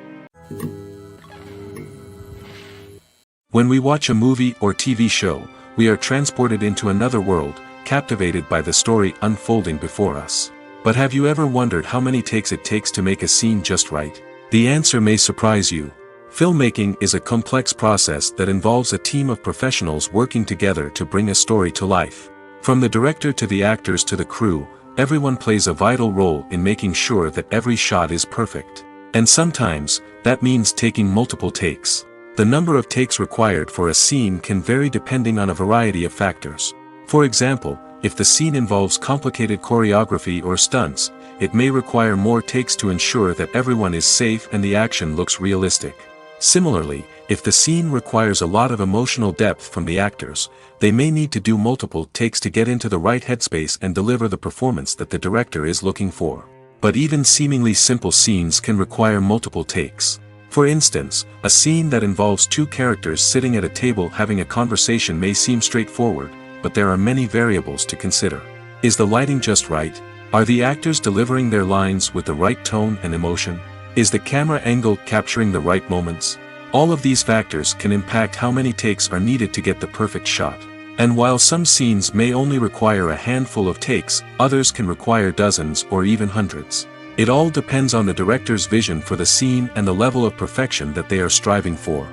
When we watch a movie or TV show, we are transported into another world, captivated by the story unfolding before us. But have you ever wondered how many takes it takes to make a scene just right? The answer may surprise you. Filmmaking is a complex process that involves a team of professionals working together to bring a story to life. From the director to the actors to the crew, everyone plays a vital role in making sure that every shot is perfect. And sometimes, that means taking multiple takes. The number of takes required for a scene can vary depending on a variety of factors. For example, if the scene involves complicated choreography or stunts, it may require more takes to ensure that everyone is safe and the action looks realistic. Similarly, if the scene requires a lot of emotional depth from the actors, they may need to do multiple takes to get into the right headspace and deliver the performance that the director is looking for. But even seemingly simple scenes can require multiple takes. For instance, a scene that involves two characters sitting at a table having a conversation may seem straightforward, but there are many variables to consider. Is the lighting just right? Are the actors delivering their lines with the right tone and emotion? Is the camera angle capturing the right moments? All of these factors can impact how many takes are needed to get the perfect shot. And while some scenes may only require a handful of takes, others can require dozens or even hundreds. It all depends on the director's vision for the scene and the level of perfection that they are striving for.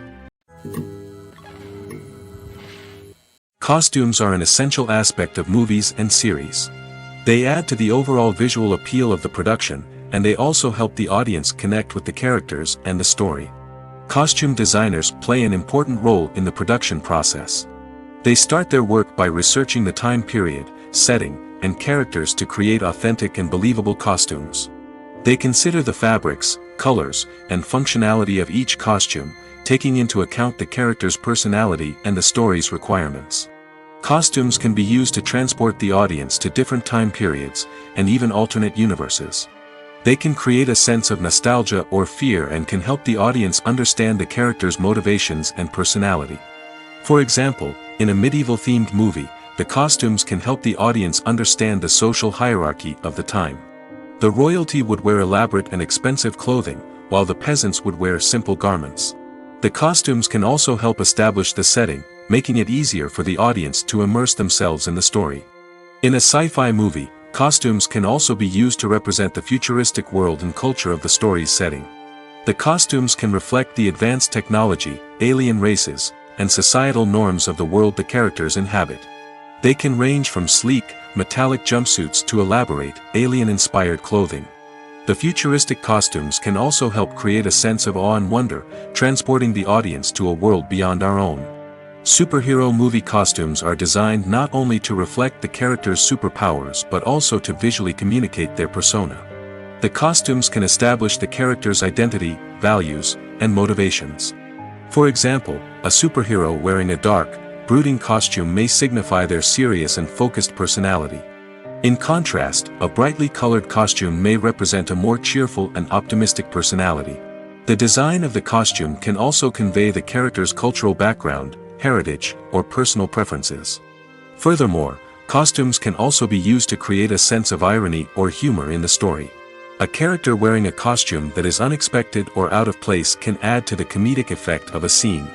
Costumes are an essential aspect of movies and series. They add to the overall visual appeal of the production, and they also help the audience connect with the characters and the story. Costume designers play an important role in the production process. They start their work by researching the time period, setting, and characters to create authentic and believable costumes. They consider the fabrics, colors, and functionality of each costume, taking into account the character's personality and the story's requirements. Costumes can be used to transport the audience to different time periods, and even alternate universes. They can create a sense of nostalgia or fear and can help the audience understand the character's motivations and personality. For example, in a medieval-themed movie, the costumes can help the audience understand the social hierarchy of the time. The royalty would wear elaborate and expensive clothing, while the peasants would wear simple garments. The costumes can also help establish the setting, making it easier for the audience to immerse themselves in the story. In a sci-fi movie, costumes can also be used to represent the futuristic world and culture of the story's setting. The costumes can reflect the advanced technology, alien races, and societal norms of the world the characters inhabit. They can range from sleek, metallic jumpsuits to elaborate, alien-inspired clothing. The futuristic costumes can also help create a sense of awe and wonder, transporting the audience to a world beyond our own. Superhero movie costumes are designed not only to reflect the character's superpowers but also to visually communicate their persona. The costumes can establish the character's identity, values, and motivations. For example, a superhero wearing a dark, brooding costume may signify their serious and focused personality. In contrast, a brightly colored costume may represent a more cheerful and optimistic personality. The design of the costume can also convey the character's cultural background, heritage, or personal preferences. Furthermore, costumes can also be used to create a sense of irony or humor in the story. A character wearing a costume that is unexpected or out of place can add to the comedic effect of a scene.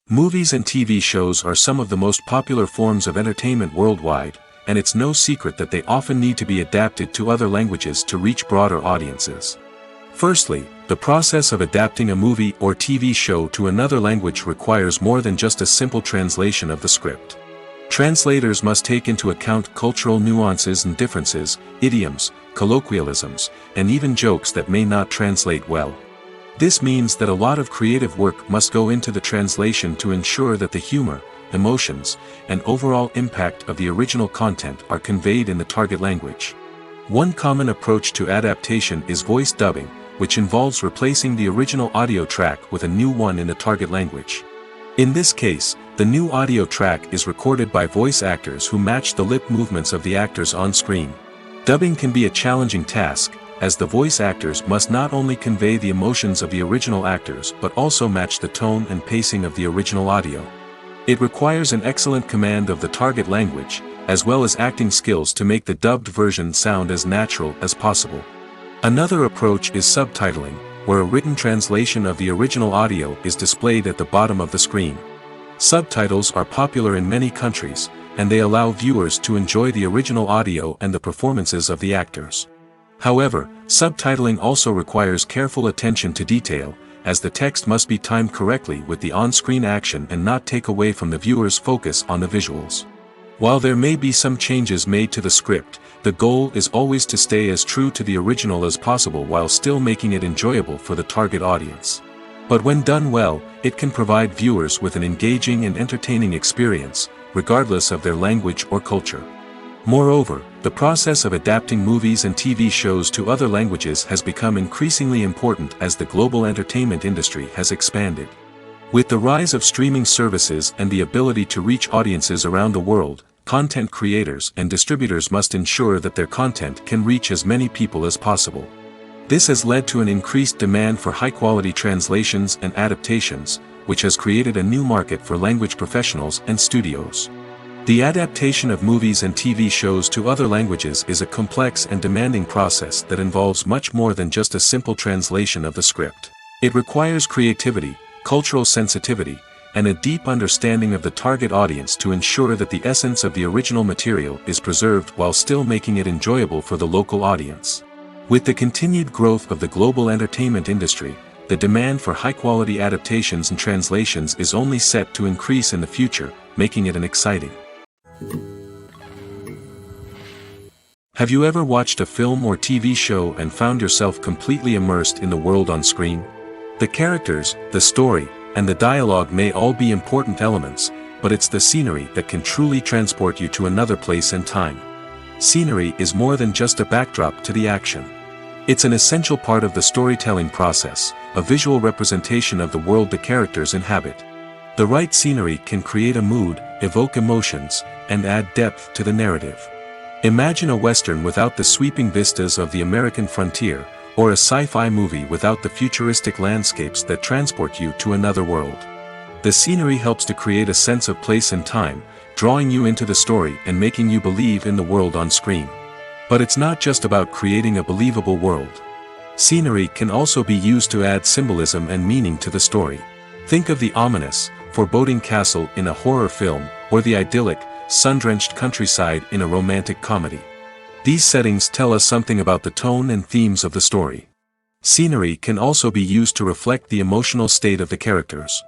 Movies and TV shows are some of the most popular forms of entertainment worldwide, and it's no secret that they often need to be adapted to other languages to reach broader audiences. Firstly, the process of adapting a movie or TV show to another language requires more than just a simple translation of the script. Translators must take into account cultural nuances and differences, idioms, colloquialisms, and even jokes that may not translate well. This means that a lot of creative work must go into the translation to ensure that the humor, emotions, and overall impact of the original content are conveyed in the target language. One common approach to adaptation is voice dubbing, which involves replacing the original audio track with a new one in the target language. In this case, the new audio track is recorded by voice actors who match the lip movements of the actors on screen. Dubbing can be a challenging task, as the voice actors must not only convey the emotions of the original actors but also match the tone and pacing of the original audio. It requires an excellent command of the target language, as well as acting skills to make the dubbed version sound as natural as possible. Another approach is subtitling, where a written translation of the original audio is displayed at the bottom of the screen. Subtitles are popular in many countries, and they allow viewers to enjoy the original audio and the performances of the actors. However, subtitling also requires careful attention to detail, as the text must be timed correctly with the on-screen action and not take away from the viewer's focus on the visuals. While there may be some changes made to the script, The goal is always to stay as true to the original as possible while still making it enjoyable for the target audience. But when done well, it can provide viewers with an engaging and entertaining experience, regardless of their language or culture. Moreover, the process of adapting movies and TV shows to other languages has become increasingly important as the global entertainment industry has expanded. With the rise of streaming services and the ability to reach audiences around the world, content creators and distributors must ensure that their content can reach as many people as possible. This has led to an increased demand for high-quality translations and adaptations, which has created a new market for language professionals and studios. The adaptation of movies and TV shows to other languages is a complex and demanding process that involves much more than just a simple translation of the script. It requires creativity, cultural sensitivity, and a deep understanding of the target audience to ensure that the essence of the original material is preserved while still making it enjoyable for the local audience. With the continued growth of the global entertainment industry, the demand for high-quality adaptations and translations is only set to increase in the future, making it an exciting. Have you ever watched a film or TV show and found yourself completely immersed in the world on screen? The characters, the story, and the dialogue may all be important elements, but it's the scenery that can truly transport you to another place and time. Scenery is more than just a backdrop to the action. It's an essential part of the storytelling process, a visual representation of the world the characters inhabit. The right scenery can create a mood, evoke emotions, and add depth to the narrative. Imagine a western without the sweeping vistas of the American frontier, or a sci-fi movie without the futuristic landscapes that transport you to another world. The scenery helps to create a sense of place and time, drawing you into the story and making you believe in the world on screen. But it's not just about creating a believable world. Scenery can also be used to add symbolism and meaning to the story. Think of the ominous, foreboding castle in a horror film, or the idyllic, sun-drenched countryside in a romantic comedy. These settings tell us something about the tone and themes of the story. Scenery can also be used to reflect the emotional state of the characters.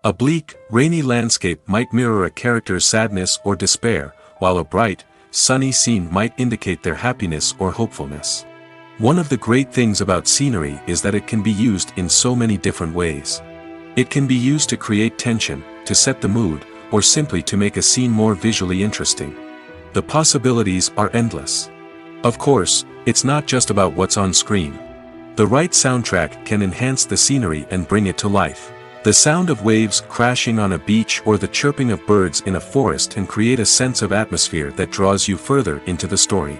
A bleak, rainy landscape might mirror a character's sadness or despair, while a bright, sunny scene might indicate their happiness or hopefulness. One of the great things about scenery is that it can be used in so many different ways. It can be used to create tension, to set the mood, or simply to make a scene more visually interesting. The possibilities are endless. Of course, it's not just about what's on screen. The right soundtrack can enhance the scenery and bring it to life. The sound of waves crashing on a beach or the chirping of birds in a forest can create a sense of atmosphere that draws you further into the story.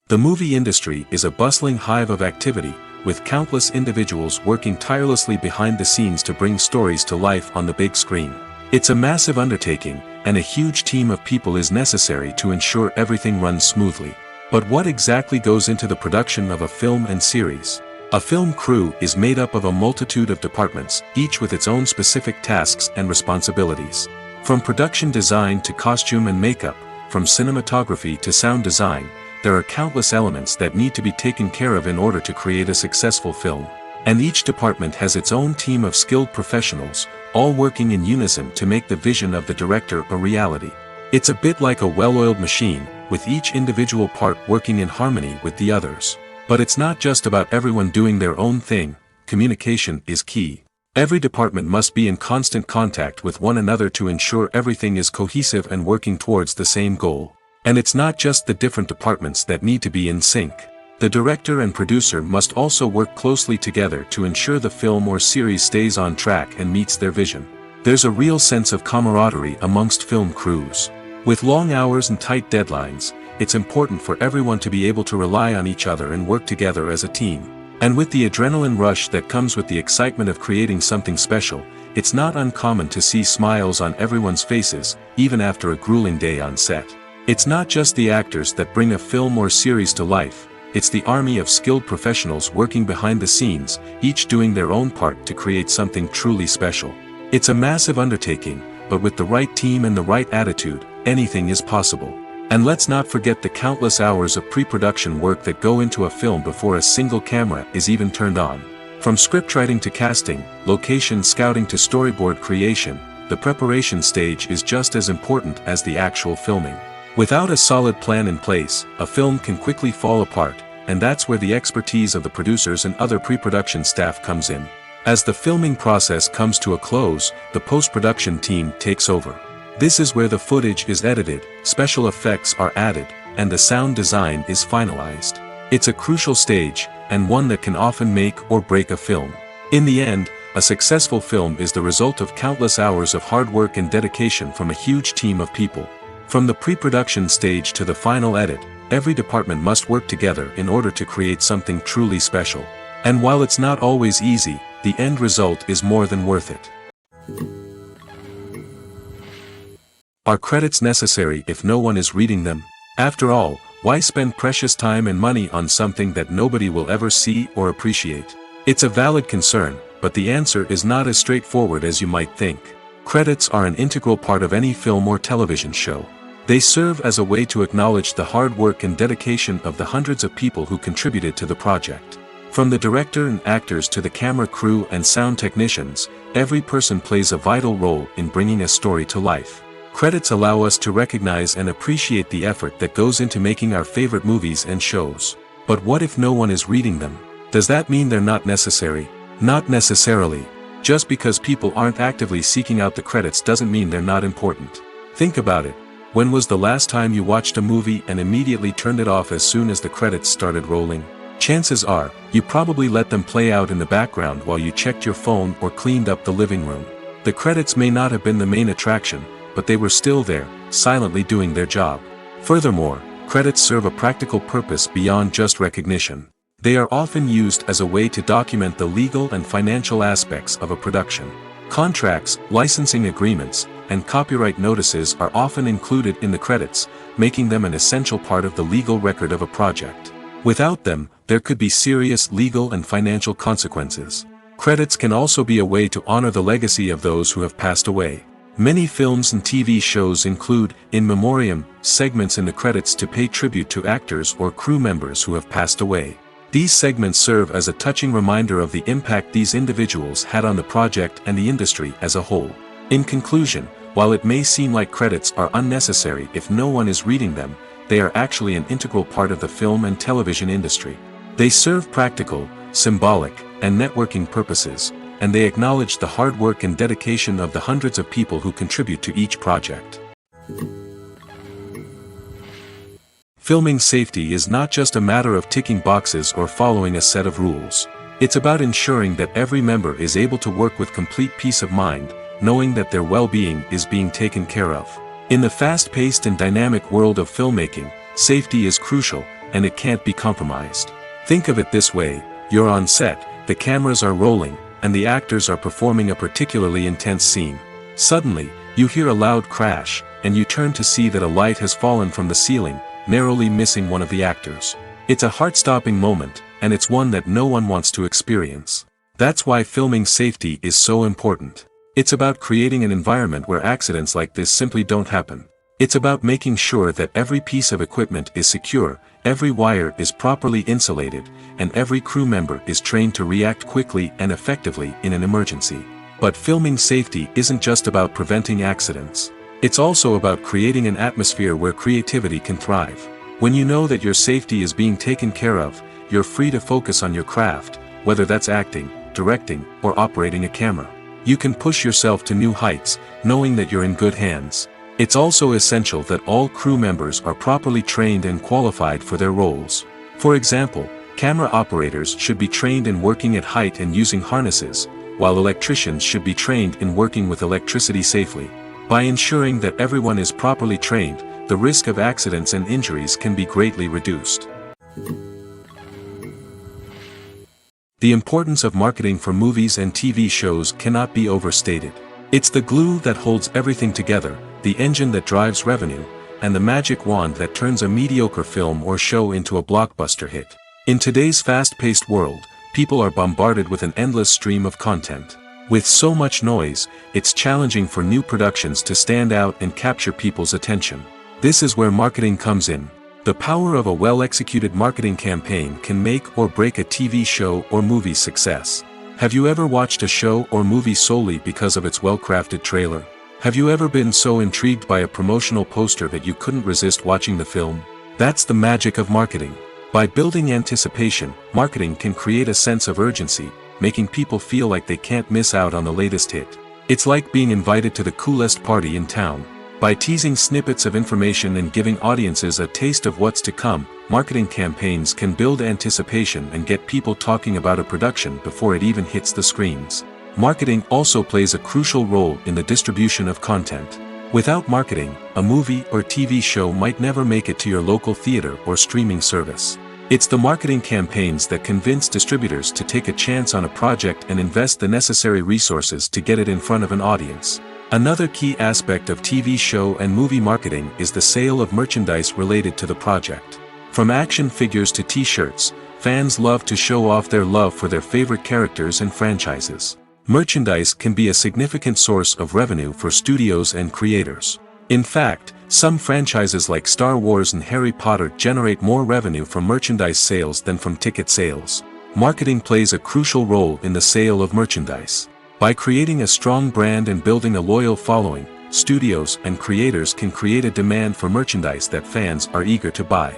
The movie industry is a bustling hive of activity, with countless individuals working tirelessly behind the scenes to bring stories to life on the big screen. It's a massive undertaking, and a huge team of people is necessary to ensure everything runs smoothly. But what exactly goes into the production of a film and series? A film crew is made up of a multitude of departments, each with its own specific tasks and responsibilities. From production design to costume and makeup, from cinematography to sound design, there are countless elements that need to be taken care of in order to create a successful film. And each department has its own team of skilled professionals, all working in unison to make the vision of the director a reality. It's a bit like a well-oiled machine, with each individual part working in harmony with the others. But it's not just about everyone doing their own thing. Communication is key. Every department must be in constant contact with one another to ensure everything is cohesive and working towards the same goal. And it's not just the different departments that need to be in sync. The director and producer must also work closely together to ensure the film or series stays on track and meets their vision. There's a real sense of camaraderie amongst film crews. With long hours and tight deadlines, it's important for everyone to be able to rely on each other and work together as a team. And with the adrenaline rush that comes with the excitement of creating something special, it's not uncommon to see smiles on everyone's faces, even after a grueling day on set. It's not just the actors that bring a film or series to life, it's the army of skilled professionals working behind the scenes, each doing their own part to create something truly special. It's a massive undertaking, but with the right team and the right attitude, anything is possible. And let's not forget the countless hours of pre-production work that go into a film before a single camera is even turned on. From scriptwriting to casting, location scouting to storyboard creation, the preparation stage is just as important as the actual filming. Without a solid plan in place, a film can quickly fall apart, and that's where the expertise of the producers and other pre-production staff comes in. As the filming process comes to a close, the post-production team takes over. This is where the footage is edited, special effects are added, and the sound design is finalized. It's a crucial stage, and one that can often make or break a film. In the end, a successful film is the result of countless hours of hard work and dedication from a huge team of people. From the pre-production stage to the final edit, every department must work together in order to create something truly special. And while it's not always easy, the end result is more than worth it. Are credits necessary if no one is reading them? After all, why spend precious time and money on something that nobody will ever see or appreciate? It's a valid concern, but the answer is not as straightforward as you might think. Credits are an integral part of any film or television show. They serve as a way to acknowledge the hard work and dedication of the hundreds of people who contributed to the project. From the director and actors to the camera crew and sound technicians, every person plays a vital role in bringing a story to life. Credits allow us to recognize and appreciate the effort that goes into making our favorite movies and shows. But what if no one is reading them? Does that mean they're not necessary? Not necessarily. Just because people aren't actively seeking out the credits doesn't mean they're not important. Think about it. When was the last time you watched a movie and immediately turned it off as soon as the credits started rolling? Chances are, you probably let them play out in the background while you checked your phone or cleaned up the living room. The credits may not have been the main attraction, but they were still there, silently doing their job. Furthermore, credits serve a practical purpose beyond just recognition. They are often used as a way to document the legal and financial aspects of a production. Contracts, licensing agreements, and copyright notices are often included in the credits, making them an essential part of the legal record of a project. Without them, there could be serious legal and financial consequences. Credits can also be a way to honor the legacy of those who have passed away. Many films and TV shows include, in memoriam, segments in the credits to pay tribute to actors or crew members who have passed away. These segments serve as a touching reminder of the impact these individuals had on the project and the industry as a whole. In conclusion, while it may seem like credits are unnecessary if no one is reading them, they are actually an integral part of the film and television industry. They serve practical, symbolic, and networking purposes, and they acknowledge the hard work and dedication of the hundreds of people who contribute to each project. Filming safety is not just a matter of ticking boxes or following a set of rules. It's about ensuring that every member is able to work with complete peace of mind, knowing that their well-being is being taken care of. In the fast-paced and dynamic world of filmmaking, safety is crucial, and it can't be compromised. Think of it this way: you're on set, the cameras are rolling, and the actors are performing a particularly intense scene. Suddenly, you hear a loud crash, and you turn to see that a light has fallen from the ceiling, narrowly missing one of the actors. It's a heart-stopping moment, and it's one that no one wants to experience. That's why filming safety is so important. It's about creating an environment where accidents like this simply don't happen. It's about making sure that every piece of equipment is secure, every wire is properly insulated, and every crew member is trained to react quickly and effectively in an emergency. But filming safety isn't just about preventing accidents. It's also about creating an atmosphere where creativity can thrive. When you know that your safety is being taken care of, you're free to focus on your craft, whether that's acting, directing, or operating a camera. You can push yourself to new heights, knowing that you're in good hands. It's also essential that all crew members are properly trained and qualified for their roles. For example, camera operators should be trained in working at height and using harnesses, while electricians should be trained in working with electricity safely. By ensuring that everyone is properly trained, the risk of accidents and injuries can be greatly reduced. The importance of marketing for movies and TV shows cannot be overstated. It's the glue that holds everything together, the engine that drives revenue, and the magic wand that turns a mediocre film or show into a blockbuster hit. In today's fast-paced world, people are bombarded with an endless stream of content. With so much noise, it's challenging for new productions to stand out and capture people's attention. This is where marketing comes in. The power of a well-executed marketing campaign can make or break a TV show or movie's success. Have you ever watched a show or movie solely because of its well-crafted trailer? Have you ever been so intrigued by a promotional poster that you couldn't resist watching the film? That's the magic of marketing. By building anticipation, marketing can create a sense of urgency, making people feel like they can't miss out on the latest hit. It's like being invited to the coolest party in town. By teasing snippets of information and giving audiences a taste of what's to come, marketing campaigns can build anticipation and get people talking about a production before it even hits the screens. Marketing also plays a crucial role in the distribution of content. Without marketing, a movie or TV show might never make it to your local theater or streaming service. It's the marketing campaigns that convince distributors to take a chance on a project and invest the necessary resources to get it in front of an audience. Another key aspect of TV show and movie marketing is the sale of merchandise related to the project. From action figures to t-shirts, fans love to show off their love for their favorite characters and franchises. Merchandise can be a significant source of revenue for studios and creators. In fact, some franchises like Star Wars and Harry Potter generate more revenue from merchandise sales than from ticket sales. Marketing plays a crucial role in the sale of merchandise. By creating a strong brand and building a loyal following, studios and creators can create a demand for merchandise that fans are eager to buy.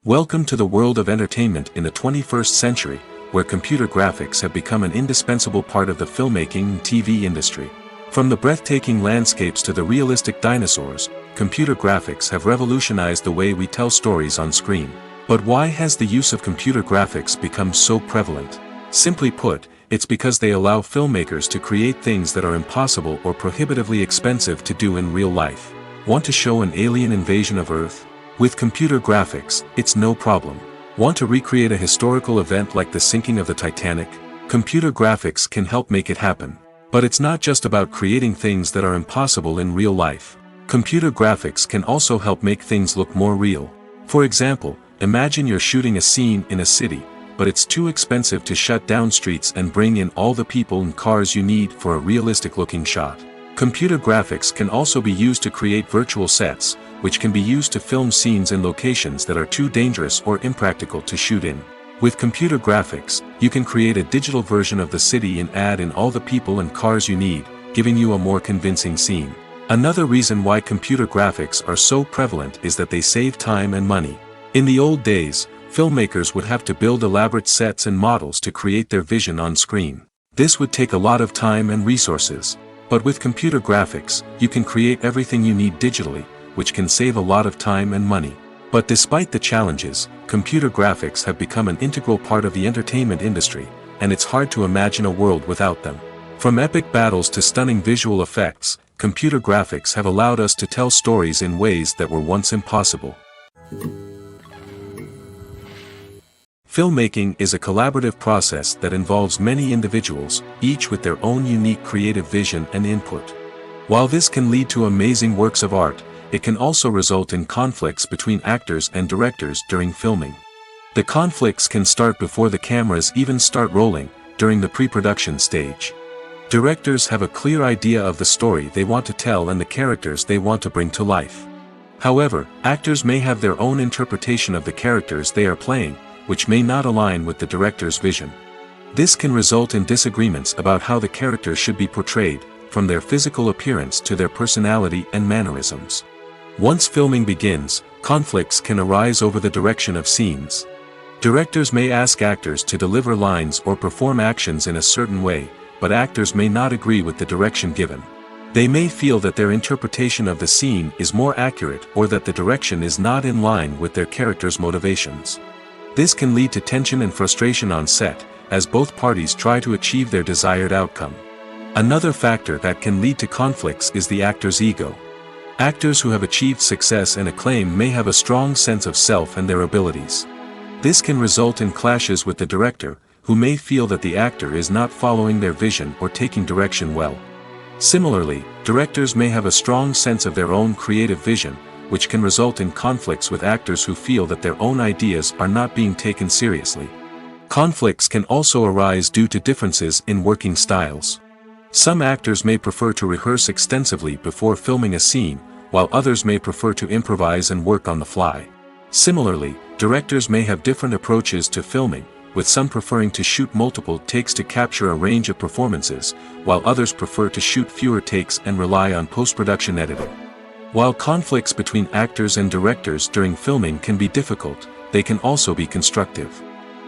Welcome to the world of entertainment in the 21st century, where computer graphics have become an indispensable part of the filmmaking and TV industry. From the breathtaking landscapes to the realistic dinosaurs, computer graphics have revolutionized the way we tell stories on screen. But why has the use of computer graphics become so prevalent? Simply put, it's because they allow filmmakers to create things that are impossible or prohibitively expensive to do in real life. Want to show an alien invasion of Earth? With computer graphics, it's no problem. Want to recreate a historical event like the sinking of the Titanic? Computer graphics can help make it happen. But it's not just about creating things that are impossible in real life. Computer graphics can also help make things look more real. For example, imagine you're shooting a scene in a city, but it's too expensive to shut down streets and bring in all the people and cars you need for a realistic-looking shot. Computer graphics can also be used to create virtual sets, which can be used to film scenes in locations that are too dangerous or impractical to shoot in. With computer graphics, you can create a digital version of the city and add in all the people and cars you need, giving you a more convincing scene. Another reason why computer graphics are so prevalent is that they save time and money. In the old days, filmmakers would have to build elaborate sets and models to create their vision on screen. This would take a lot of time and resources. But with computer graphics, you can create everything you need digitally, which can save a lot of time and money. But despite the challenges, computer graphics have become an integral part of the entertainment industry, and it's hard to imagine a world without them. From epic battles to stunning visual effects, computer graphics have allowed us to tell stories in ways that were once impossible. Filmmaking is a collaborative process that involves many individuals, each with their own unique creative vision and input. While this can lead to amazing works of art, it can also result in conflicts between actors and directors during filming. The conflicts can start before the cameras even start rolling, during the pre-production stage. Directors have a clear idea of the story they want to tell and the characters they want to bring to life. However, actors may have their own interpretation of the characters they are playing, which may not align with the director's vision. This can result in disagreements about how the characters should be portrayed, from their physical appearance to their personality and mannerisms. Once filming begins, conflicts can arise over the direction of scenes. Directors may ask actors to deliver lines or perform actions in a certain way, but actors may not agree with the direction given. They may feel that their interpretation of the scene is more accurate or that the direction is not in line with their character's motivations. This can lead to tension and frustration on set, as both parties try to achieve their desired outcome. Another factor that can lead to conflicts is the actor's ego. Actors who have achieved success and acclaim may have a strong sense of self and their abilities. This can result in clashes with the director, who may feel that the actor is not following their vision or taking direction well. Similarly, directors may have a strong sense of their own creative vision, which can result in conflicts with actors who feel that their own ideas are not being taken seriously. Conflicts can also arise due to differences in working styles. Some actors may prefer to rehearse extensively before filming a scene, while others may prefer to improvise and work on the fly. Similarly, directors may have different approaches to filming, with some preferring to shoot multiple takes to capture a range of performances, while others prefer to shoot fewer takes and rely on post-production editing. While conflicts between actors and directors during filming can be difficult, they can also be constructive.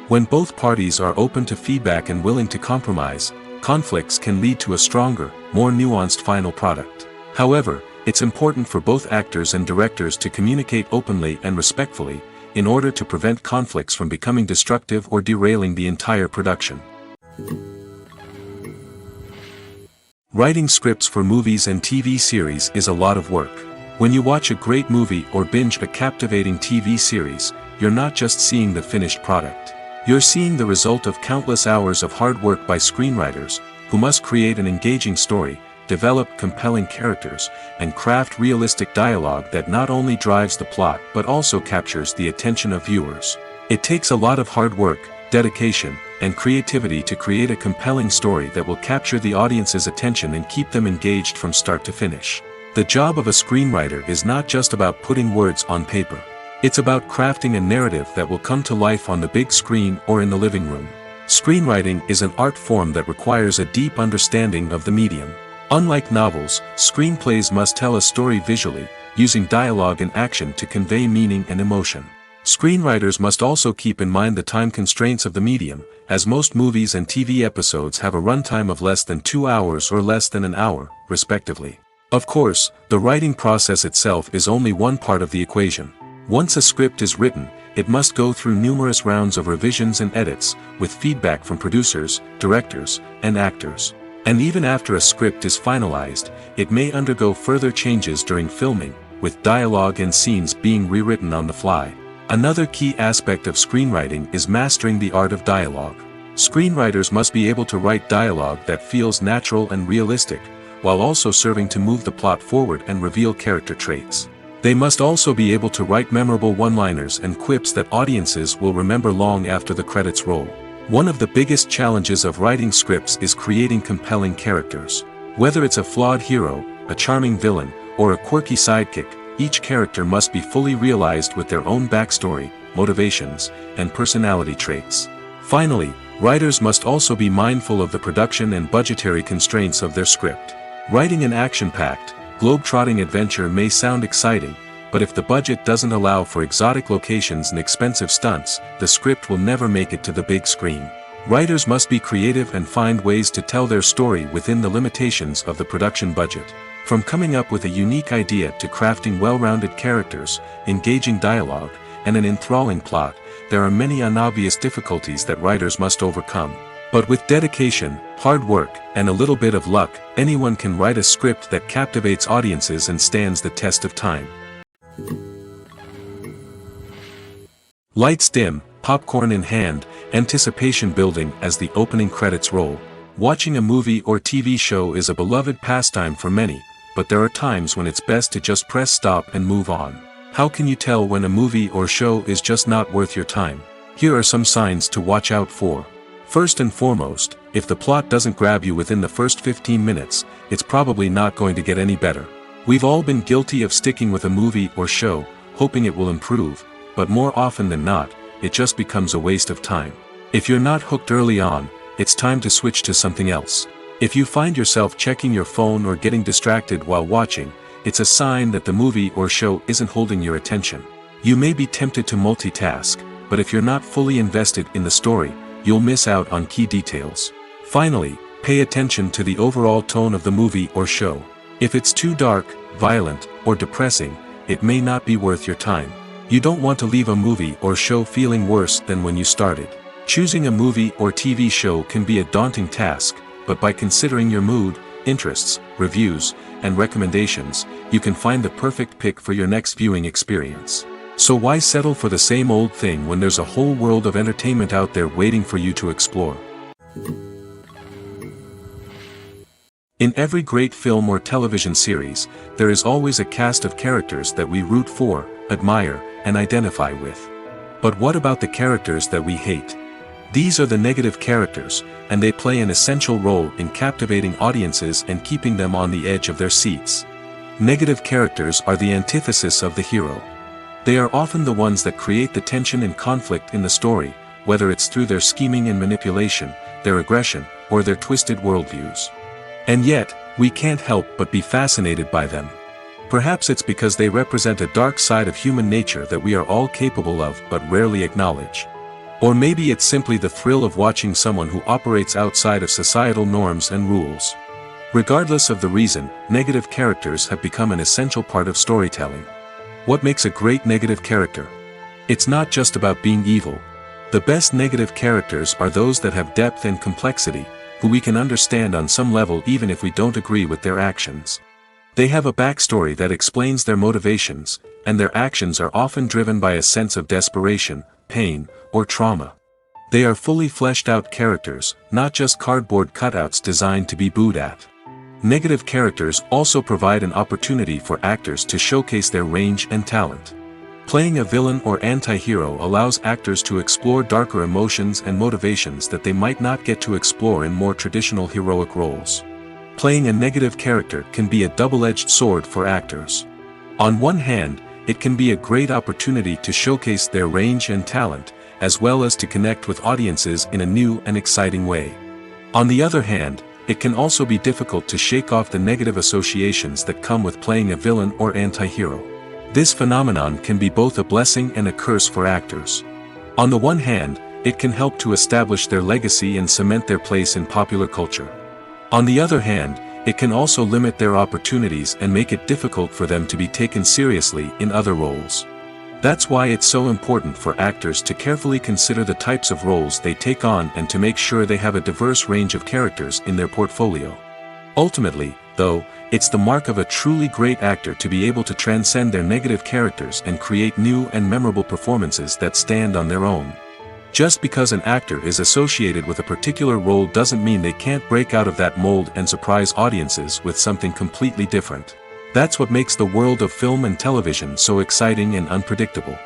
When both parties are open to feedback and willing to compromise, conflicts can lead to a stronger, more nuanced final product. However, it's important for both actors and directors to communicate openly and respectfully, in order to prevent conflicts from becoming destructive or derailing the entire production. Writing scripts for movies and TV series is a lot of work. When you watch a great movie or binge a captivating TV series, you're not just seeing the finished product. You're seeing the result of countless hours of hard work by screenwriters, who must create an engaging story, develop compelling characters, and craft realistic dialogue that not only drives the plot but also captures the attention of viewers. It takes a lot of hard work, dedication, and creativity to create a compelling story that will capture the audience's attention and keep them engaged from start to finish. The job of a screenwriter is not just about putting words on paper. It's about crafting a narrative that will come to life on the big screen or in the living room. Screenwriting is an art form that requires a deep understanding of the medium. Unlike novels, screenplays must tell a story visually, using dialogue and action to convey meaning and emotion. Screenwriters must also keep in mind the time constraints of the medium, as most movies and TV episodes have a runtime of less than 2 hours or less than an hour, respectively. Of course, the writing process itself is only one part of the equation. Once a script is written, it must go through numerous rounds of revisions and edits, with feedback from producers, directors, and actors. And even after a script is finalized, it may undergo further changes during filming, with dialogue and scenes being rewritten on the fly. Another key aspect of screenwriting is mastering the art of dialogue. Screenwriters must be able to write dialogue that feels natural and realistic, while also serving to move the plot forward and reveal character traits. They must also be able to write memorable one-liners and quips that audiences will remember long after the credits roll. One of the biggest challenges of writing scripts is creating compelling characters. Whether it's a flawed hero, a charming villain, or a quirky sidekick, each character must be fully realized with their own backstory, motivations, and personality traits. Finally, writers must also be mindful of the production and budgetary constraints of their script. Writing an action-packed, globe-trotting adventure may sound exciting, but if the budget doesn't allow for exotic locations and expensive stunts, the script will never make it to the big screen. Writers must be creative and find ways to tell their story within the limitations of the production budget. From coming up with a unique idea to crafting well-rounded characters, engaging dialogue, and an enthralling plot, there are many unobvious difficulties that writers must overcome. But with dedication, hard work, and a little bit of luck, anyone can write a script that captivates audiences and stands the test of time. Lights dim, popcorn in hand, anticipation building as the opening credits roll. Watching a movie or TV show is a beloved pastime for many, but there are times when it's best to just press stop and move on. How can you tell when a movie or show is just not worth your time? Here are some signs to watch out for. First and foremost, if the plot doesn't grab you within the first 15 minutes, it's probably not going to get any better. We've all been guilty of sticking with a movie or show, hoping it will improve, but more often than not, it just becomes a waste of time. If you're not hooked early on, it's time to switch to something else. If you find yourself checking your phone or getting distracted while watching, it's a sign that the movie or show isn't holding your attention. You may be tempted to multitask, but if you're not fully invested in the story, you'll miss out on key details. Finally, pay attention to the overall tone of the movie or show. If it's too dark, violent, or depressing, it may not be worth your time. You don't want to leave a movie or show feeling worse than when you started. Choosing a movie or TV show can be a daunting task, but by considering your mood, interests, reviews, and recommendations, you can find the perfect pick for your next viewing experience. So why settle for the same old thing when there's a whole world of entertainment out there waiting for you to explore? In every great film or television series, there is always a cast of characters that we root for, admire, and identify with. But what about the characters that we hate? These are the negative characters, and they play an essential role in captivating audiences and keeping them on the edge of their seats. Negative characters are the antithesis of the hero. They are often the ones that create the tension and conflict in the story, whether it's through their scheming and manipulation, their aggression, or their twisted worldviews. And yet, we can't help but be fascinated by them. Perhaps it's because they represent a dark side of human nature that we are all capable of but rarely acknowledge. Or maybe it's simply the thrill of watching someone who operates outside of societal norms and rules. Regardless of the reason, negative characters have become an essential part of storytelling. What makes a great negative character? It's not just about being evil. The best negative characters are those that have depth and complexity, who we can understand on some level even if we don't agree with their actions. They have a backstory that explains their motivations, and their actions are often driven by a sense of desperation, pain, or trauma. They are fully fleshed out characters, not just cardboard cutouts designed to be booed at. Negative characters also provide an opportunity for actors to showcase their range and talent. Playing a villain or anti-hero allows actors to explore darker emotions and motivations that they might not get to explore in more traditional heroic roles. Playing a negative character can be a double-edged sword for actors. On one hand, it can be a great opportunity to showcase their range and talent, as well as to connect with audiences in a new and exciting way. On the other hand, it can also be difficult to shake off the negative associations that come with playing a villain or anti-hero. This phenomenon can be both a blessing and a curse for actors. On the one hand, it can help to establish their legacy and cement their place in popular culture. On the other hand, it can also limit their opportunities and make it difficult for them to be taken seriously in other roles. That's why it's so important for actors to carefully consider the types of roles they take on and to make sure they have a diverse range of characters in their portfolio. Ultimately, though, it's the mark of a truly great actor to be able to transcend their negative characters and create new and memorable performances that stand on their own. Just because an actor is associated with a particular role doesn't mean they can't break out of that mold and surprise audiences with something completely different. That's what makes the world of film and television so exciting and unpredictable.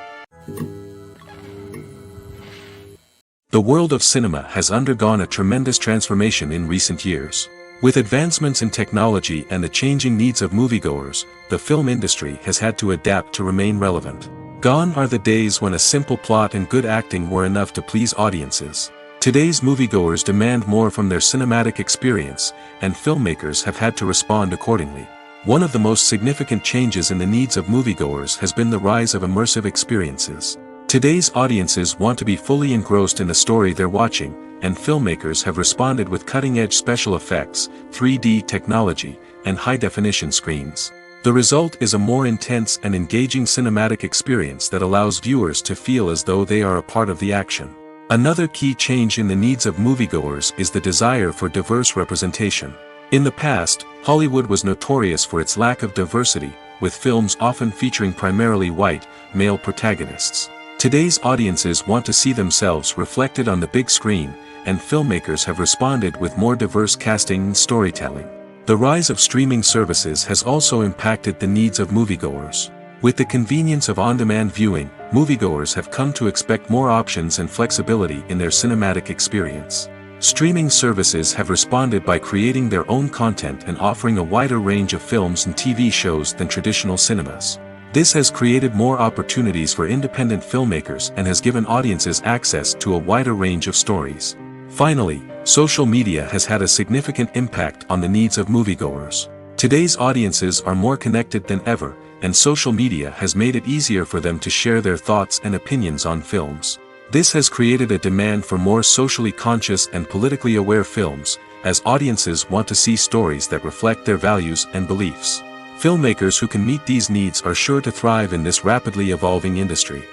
The world of cinema has undergone a tremendous transformation in recent years. With advancements in technology and the changing needs of moviegoers, the film industry has had to adapt to remain relevant. Gone are the days when a simple plot and good acting were enough to please audiences. Today's moviegoers demand more from their cinematic experience, and filmmakers have had to respond accordingly. One of the most significant changes in the needs of moviegoers has been the rise of immersive experiences. Today's audiences want to be fully engrossed in the story they're watching, and filmmakers have responded with cutting-edge special effects, 3D technology, and high-definition screens. The result is a more intense and engaging cinematic experience that allows viewers to feel as though they are a part of the action. Another key change in the needs of moviegoers is the desire for diverse representation. In the past, Hollywood was notorious for its lack of diversity, with films often featuring primarily white, male protagonists. Today's audiences want to see themselves reflected on the big screen, and filmmakers have responded with more diverse casting and storytelling. The rise of streaming services has also impacted the needs of moviegoers. With the convenience of on-demand viewing, moviegoers have come to expect more options and flexibility in their cinematic experience. Streaming services have responded by creating their own content and offering a wider range of films and TV shows than traditional cinemas. This has created more opportunities for independent filmmakers and has given audiences access to a wider range of stories. Finally, social media has had a significant impact on the needs of moviegoers. Today's audiences are more connected than ever, and social media has made it easier for them to share their thoughts and opinions on films. This has created a demand for more socially conscious and politically aware films, as audiences want to see stories that reflect their values and beliefs. Filmmakers who can meet these needs are sure to thrive in this rapidly evolving industry.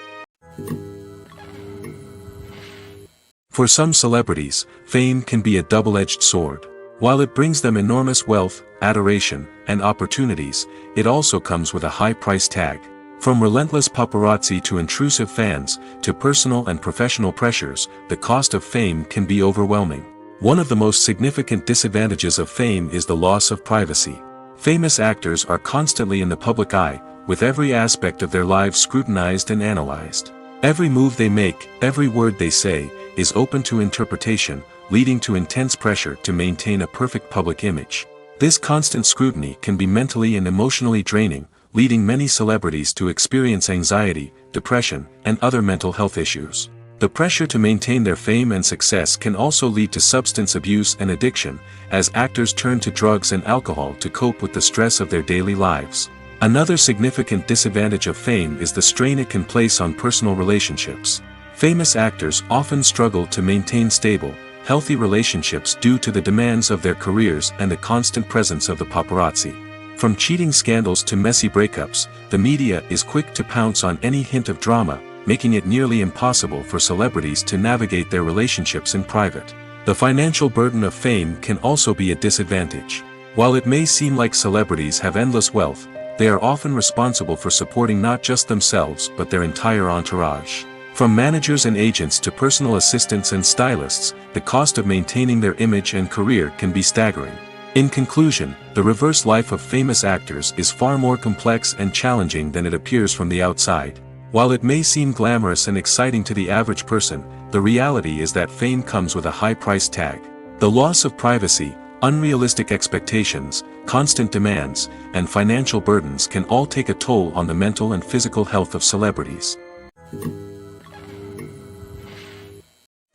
For some celebrities, fame can be a double-edged sword. While it brings them enormous wealth, adoration, and opportunities, it also comes with a high price tag. From relentless paparazzi to intrusive fans, to personal and professional pressures, the cost of fame can be overwhelming. One of the most significant disadvantages of fame is the loss of privacy. Famous actors are constantly in the public eye, with every aspect of their lives scrutinized and analyzed. Every move they make, every word they say, is open to interpretation, leading to intense pressure to maintain a perfect public image. This constant scrutiny can be mentally and emotionally draining, leading many celebrities to experience anxiety, depression, and other mental health issues. The pressure to maintain their fame and success can also lead to substance abuse and addiction, as actors turn to drugs and alcohol to cope with the stress of their daily lives. Another significant disadvantage of fame is the strain it can place on personal relationships. Famous actors often struggle to maintain stable, healthy relationships due to the demands of their careers and the constant presence of the paparazzi. From cheating scandals to messy breakups, the media is quick to pounce on any hint of drama, making it nearly impossible for celebrities to navigate their relationships in private. The financial burden of fame can also be a disadvantage. While it may seem like celebrities have endless wealth, they are often responsible for supporting not just themselves but their entire entourage. From managers and agents to personal assistants and stylists, the cost of maintaining their image and career can be staggering. In conclusion, the reverse life of famous actors is far more complex and challenging than it appears from the outside. While it may seem glamorous and exciting to the average person, the reality is that fame comes with a high price tag. The loss of privacy, unrealistic expectations, constant demands, and financial burdens can all take a toll on the mental and physical health of celebrities.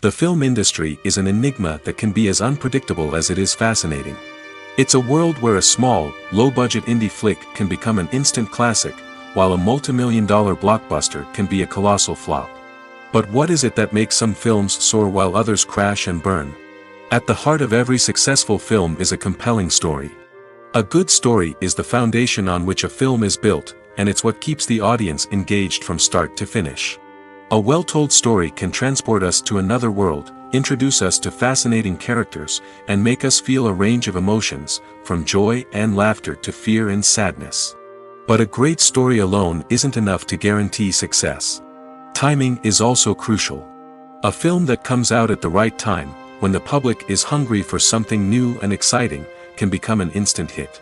The film industry is an enigma that can be as unpredictable as it is fascinating. It's a world where a small, low-budget indie flick can become an instant classic, while a multi-million-dollar blockbuster can be a colossal flop. But what is it that makes some films soar while others crash and burn? At the heart of every successful film is a compelling story. A good story is the foundation on which a film is built, and it's what keeps the audience engaged from start to finish. A well-told story can transport us to another world, introduce us to fascinating characters, and make us feel a range of emotions, from joy and laughter to fear and sadness. But a great story alone isn't enough to guarantee success. Timing is also crucial. A film that comes out at the right time, when the public is hungry for something new and exciting, can become an instant hit.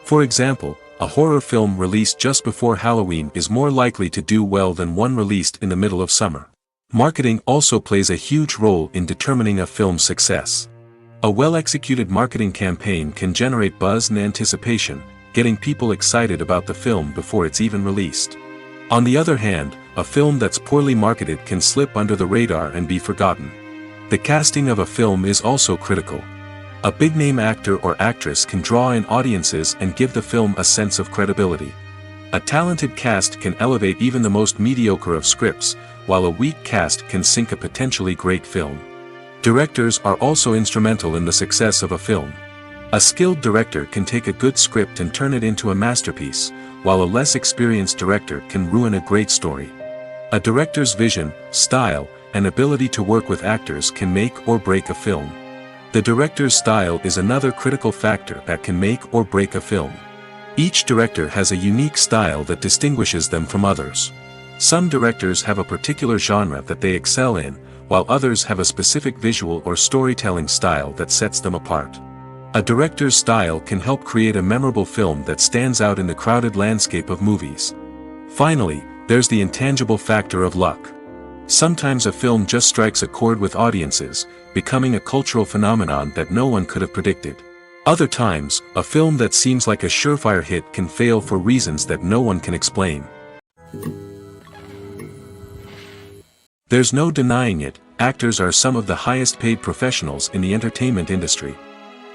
For example, a horror film released just before Halloween is more likely to do well than one released in the middle of summer. Marketing also plays a huge role in determining a film's success. A well-executed marketing campaign can generate buzz and anticipation, getting people excited about the film before it's even released. On the other hand, a film that's poorly marketed can slip under the radar and be forgotten. The casting of a film is also critical. A big-name actor or actress can draw in audiences and give the film a sense of credibility. A talented cast can elevate even the most mediocre of scripts, while a weak cast can sink a potentially great film. Directors are also instrumental in the success of a film. A skilled director can take a good script and turn it into a masterpiece, while a less experienced director can ruin a great story. A director's vision, style, and ability to work with actors can make or break a film. The director's style is another critical factor that can make or break a film. Each director has a unique style that distinguishes them from others. Some directors have a particular genre that they excel in, while others have a specific visual or storytelling style that sets them apart. A director's style can help create a memorable film that stands out in the crowded landscape of movies. Finally, there's the intangible factor of luck. Sometimes a film just strikes a chord with audiences, becoming a cultural phenomenon that no one could have predicted. Other times, a film that seems like a surefire hit can fail for reasons that no one can explain. There's no denying it, actors are some of the highest paid professionals in the entertainment industry.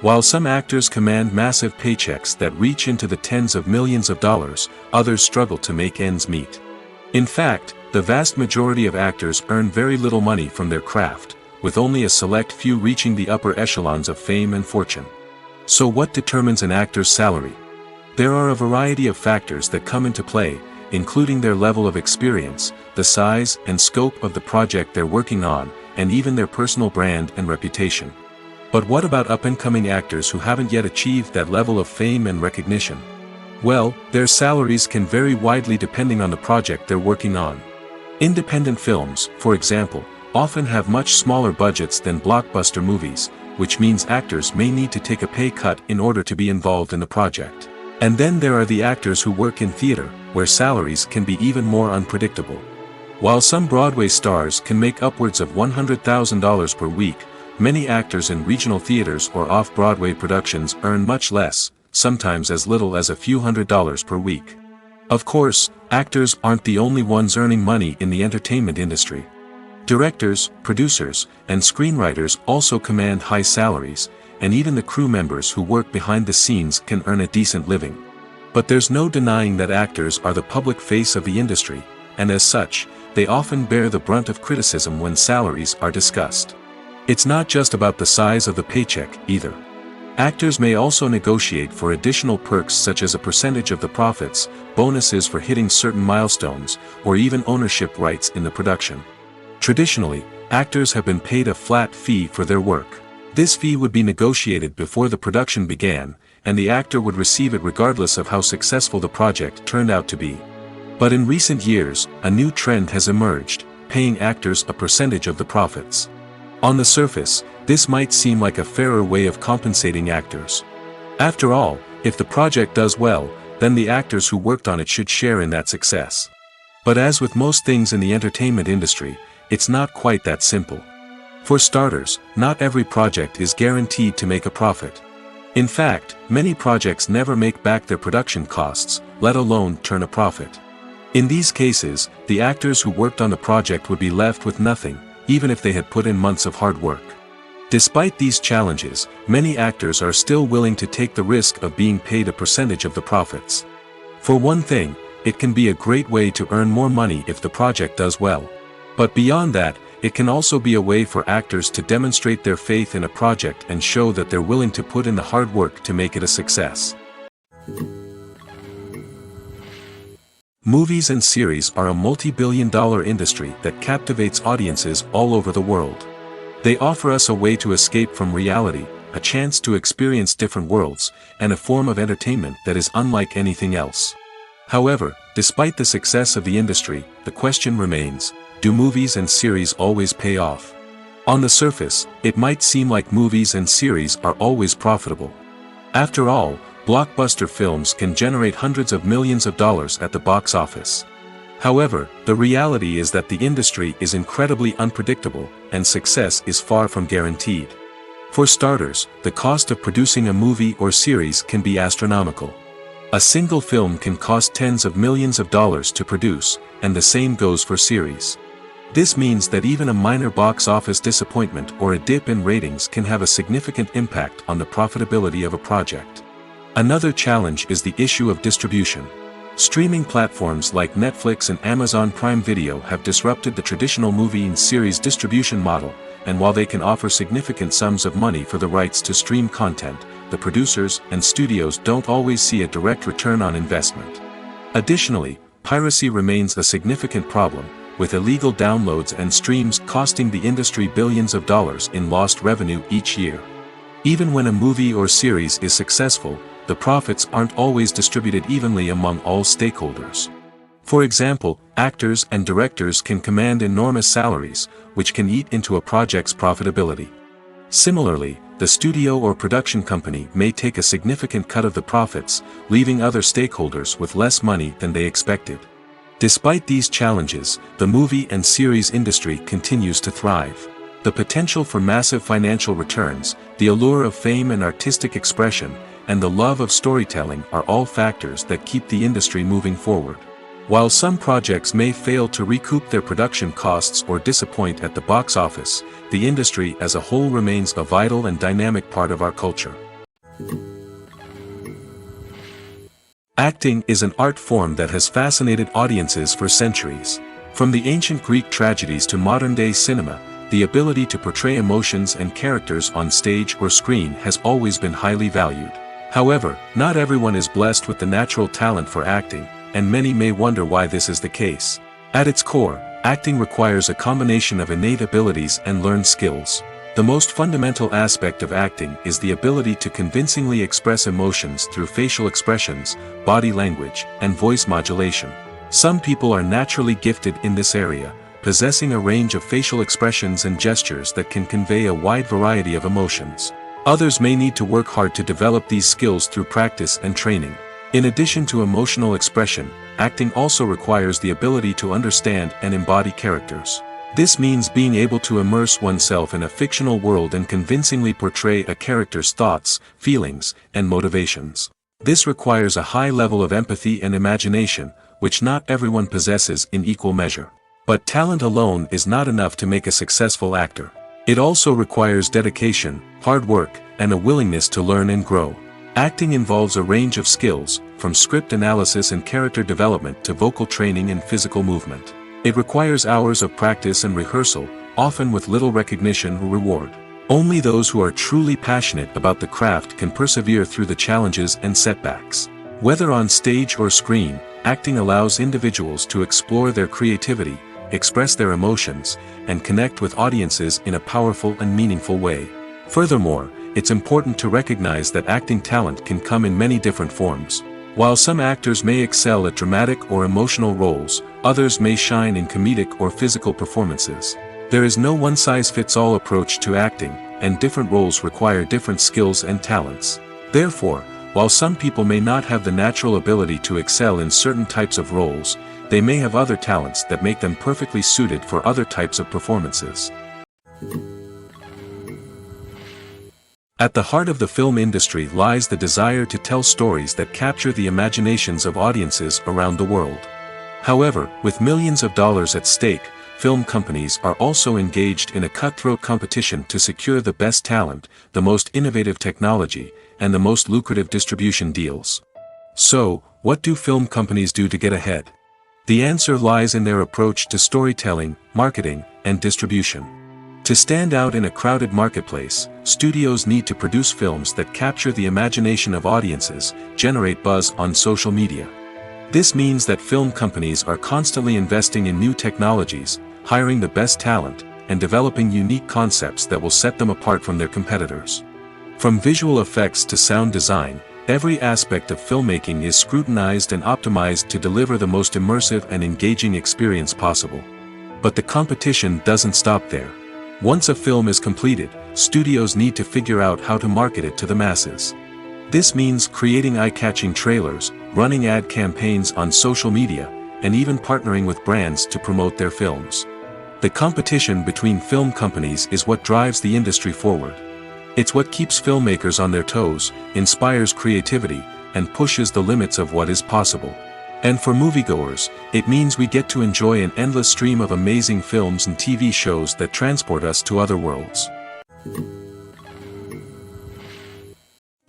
While some actors command massive paychecks that reach into the tens of millions of dollars, others struggle to make ends meet. In fact, the vast majority of actors earn very little money from their craft, with only a select few reaching the upper echelons of fame and fortune. So what determines an actor's salary? There are a variety of factors that come into play, including their level of experience, the size and scope of the project they're working on, and even their personal brand and reputation. But what about up-and-coming actors who haven't yet achieved that level of fame and recognition? Well, their salaries can vary widely depending on the project they're working on. Independent films, for example, often have much smaller budgets than blockbuster movies, which means actors may need to take a pay cut in order to be involved in the project. And then there are the actors who work in theater, where salaries can be even more unpredictable. While some Broadway stars can make upwards of $100,000 per week, many actors in regional theaters or off-Broadway productions earn much less, sometimes as little as a few $100s per week. Of course, actors aren't the only ones earning money in the entertainment industry. Directors, producers, and screenwriters also command high salaries, and even the crew members who work behind the scenes can earn a decent living. But there's no denying that actors are the public face of the industry, and as such, they often bear the brunt of criticism when salaries are discussed. It's not just about the size of the paycheck, either. Actors may also negotiate for additional perks such as a percentage of the profits, bonuses for hitting certain milestones, or even ownership rights in the production. Traditionally, actors have been paid a flat fee for their work. This fee would be negotiated before the production began, and the actor would receive it regardless of how successful the project turned out to be. But in recent years, a new trend has emerged, paying actors a percentage of the profits. On the surface, this might seem like a fairer way of compensating actors. After all, if the project does well, then the actors who worked on it should share in that success. But as with most things in the entertainment industry, it's not quite that simple. For starters, not every project is guaranteed to make a profit. In fact, many projects never make back their production costs, let alone turn a profit. In these cases, the actors who worked on the project would be left with nothing, even if they had put in months of hard work. Despite these challenges, many actors are still willing to take the risk of being paid a percentage of the profits. For one thing, it can be a great way to earn more money if the project does well. But beyond that, it can also be a way for actors to demonstrate their faith in a project and show that they're willing to put in the hard work to make it a success. Movies and series are a multi-billion-dollar industry that captivates audiences all over the world. They offer us a way to escape from reality, a chance to experience different worlds, and a form of entertainment that is unlike anything else. However, despite the success of the industry, the question remains: do movies and series always pay off? On the surface, it might seem like movies and series are always profitable. After all, blockbuster films can generate hundreds of millions of dollars at the box office. However, the reality is that the industry is incredibly unpredictable, and success is far from guaranteed. For starters, the cost of producing a movie or series can be astronomical. A single film can cost tens of millions of dollars to produce, and the same goes for series. This means that even a minor box office disappointment or a dip in ratings can have a significant impact on the profitability of a project. Another challenge is the issue of distribution. Streaming platforms like Netflix and Amazon Prime Video have disrupted the traditional movie and series distribution model, and while they can offer significant sums of money for the rights to stream content, the producers and studios don't always see a direct return on investment. Additionally, piracy remains a significant problem, with illegal downloads and streams costing the industry billions of dollars in lost revenue each year. Even when a movie or series is successful, the profits aren't always distributed evenly among all stakeholders. For example, actors and directors can command enormous salaries, which can eat into a project's profitability. Similarly, the studio or production company may take a significant cut of the profits, leaving other stakeholders with less money than they expected. Despite these challenges, the movie and series industry continues to thrive. The potential for massive financial returns, the allure of fame and artistic expression, and the love of storytelling are all factors that keep the industry moving forward. While some projects may fail to recoup their production costs or disappoint at the box office, the industry as a whole remains a vital and dynamic part of our culture. Acting is an art form that has fascinated audiences for centuries. From the ancient Greek tragedies to modern-day cinema, the ability to portray emotions and characters on stage or screen has always been highly valued. However, not everyone is blessed with the natural talent for acting, and many may wonder why this is the case. At its core, acting requires a combination of innate abilities and learned skills. The most fundamental aspect of acting is the ability to convincingly express emotions through facial expressions, body language, and voice modulation. Some people are naturally gifted in this area, possessing a range of facial expressions and gestures that can convey a wide variety of emotions. Others may need to work hard to develop these skills through practice and training. In addition to emotional expression, acting also requires the ability to understand and embody characters. This means being able to immerse oneself in a fictional world and convincingly portray a character's thoughts, feelings, and motivations. This requires a high level of empathy and imagination, which not everyone possesses in equal measure. But talent alone is not enough to make a successful actor. It also requires dedication, hard work, and a willingness to learn and grow. Acting involves a range of skills, from script analysis and character development to vocal training and physical movement. It requires hours of practice and rehearsal, often with little recognition or reward. Only those who are truly passionate about the craft can persevere through the challenges and setbacks. Whether on stage or screen, acting allows individuals to explore their creativity, express their emotions, and connect with audiences in a powerful and meaningful way. Furthermore, it's important to recognize that acting talent can come in many different forms. While some actors may excel at dramatic or emotional roles, others may shine in comedic or physical performances. There is no one-size-fits-all approach to acting, and different roles require different skills and talents. Therefore, while some people may not have the natural ability to excel in certain types of roles, they may have other talents that make them perfectly suited for other types of performances. At the heart of the film industry lies the desire to tell stories that capture the imaginations of audiences around the world. However, with millions of dollars at stake, film companies are also engaged in a cutthroat competition to secure the best talent, the most innovative technology, and the most lucrative distribution deals. So, what do film companies do to get ahead? The answer lies in their approach to storytelling, marketing, and distribution. To stand out in a crowded marketplace, studios need to produce films that capture the imagination of audiences, generate buzz on social media. This means that film companies are constantly investing in new technologies, hiring the best talent, and developing unique concepts that will set them apart from their competitors. From visual effects to sound design, every aspect of filmmaking is scrutinized and optimized to deliver the most immersive and engaging experience possible. But the competition doesn't stop there. Once a film is completed, studios need to figure out how to market it to the masses. This means creating eye-catching trailers, running ad campaigns on social media, and even partnering with brands to promote their films. The competition between film companies is what drives the industry forward. It's what keeps filmmakers on their toes, inspires creativity, and pushes the limits of what is possible. And for moviegoers, it means we get to enjoy an endless stream of amazing films and TV shows that transport us to other worlds.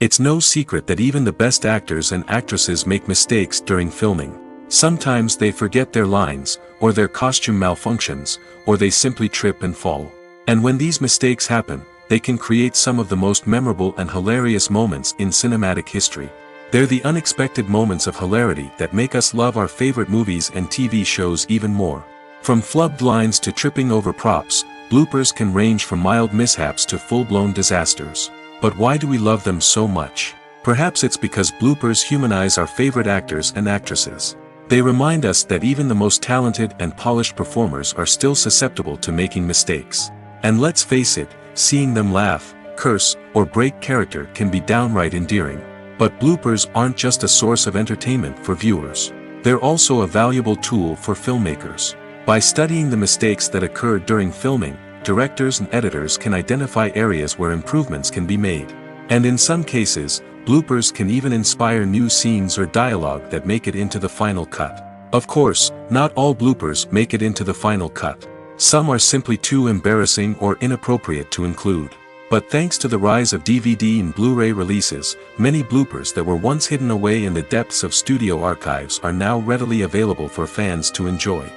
It's no secret that even the best actors and actresses make mistakes during filming. Sometimes they forget their lines, or their costume malfunctions, or they simply trip and fall. And when these mistakes happen, they can create some of the most memorable and hilarious moments in cinematic history. They're the unexpected moments of hilarity that make us love our favorite movies and TV shows even more. From flubbed lines to tripping over props, bloopers can range from mild mishaps to full-blown disasters. But why do we love them so much? Perhaps it's because bloopers humanize our favorite actors and actresses. They remind us that even the most talented and polished performers are still susceptible to making mistakes. And let's face it, seeing them laugh, curse, or break character can be downright endearing. But bloopers aren't just a source of entertainment for viewers. They're also a valuable tool for filmmakers. By studying the mistakes that occurred during filming, directors and editors can identify areas where improvements can be made. And in some cases, bloopers can even inspire new scenes or dialogue that make it into the final cut. Of course, not all bloopers make it into the final cut. Some are simply too embarrassing or inappropriate to include. But thanks to the rise of DVD and Blu-ray releases, many bloopers that were once hidden away in the depths of studio archives are now readily available for fans to enjoy.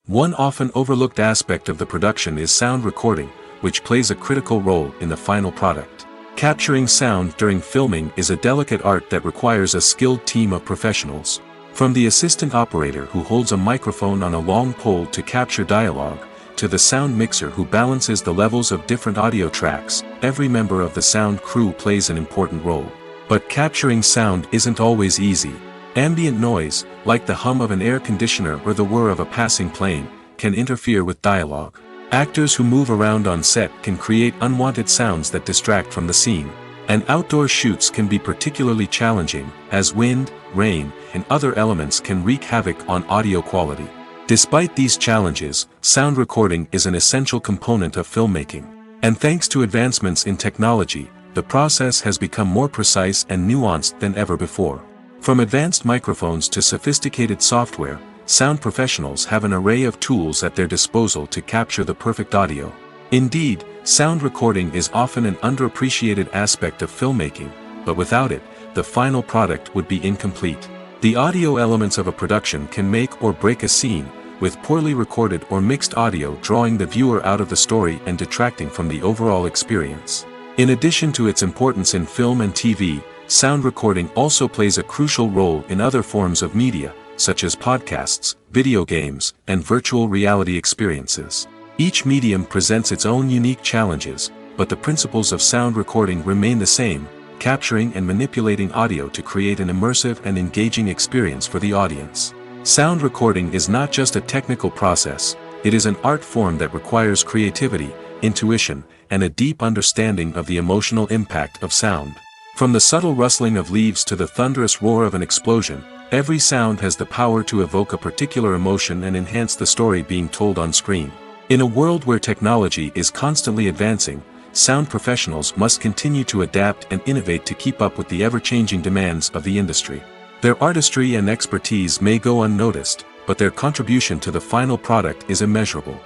One often overlooked aspect of the production is sound recording, which plays a critical role in the final product. Capturing sound during filming is a delicate art that requires a skilled team of professionals. From the assistant operator who holds a microphone on a long pole to capture dialogue, to the sound mixer who balances the levels of different audio tracks, every member of the sound crew plays an important role. But capturing sound isn't always easy. Ambient noise, like the hum of an air conditioner or the whir of a passing plane, can interfere with dialogue. Actors who move around on set can create unwanted sounds that distract from the scene. And outdoor shoots can be particularly challenging, as wind, rain, and other elements can wreak havoc on audio quality. Despite these challenges, sound recording is an essential component of filmmaking. And thanks to advancements in technology, the process has become more precise and nuanced than ever before. From advanced microphones to sophisticated software, sound professionals have an array of tools at their disposal to capture the perfect audio. Indeed, sound recording is often an underappreciated aspect of filmmaking, but without it, the final product would be incomplete. The audio elements of a production can make or break a scene, with poorly recorded or mixed audio drawing the viewer out of the story and detracting from the overall experience. In addition to its importance in film and TV, sound recording also plays a crucial role in other forms of media, such as podcasts, video games, and virtual reality experiences. Each medium presents its own unique challenges, but the principles of sound recording remain the same, capturing and manipulating audio to create an immersive and engaging experience for the audience. Sound recording is not just a technical process, it is an art form that requires creativity, intuition, and a deep understanding of the emotional impact of sound. From the subtle rustling of leaves to the thunderous roar of an explosion, every sound has the power to evoke a particular emotion and enhance the story being told on screen. In a world where technology is constantly advancing, sound professionals must continue to adapt and innovate to keep up with the ever-changing demands of the industry. Their artistry and expertise may go unnoticed, but their contribution to the final product is immeasurable.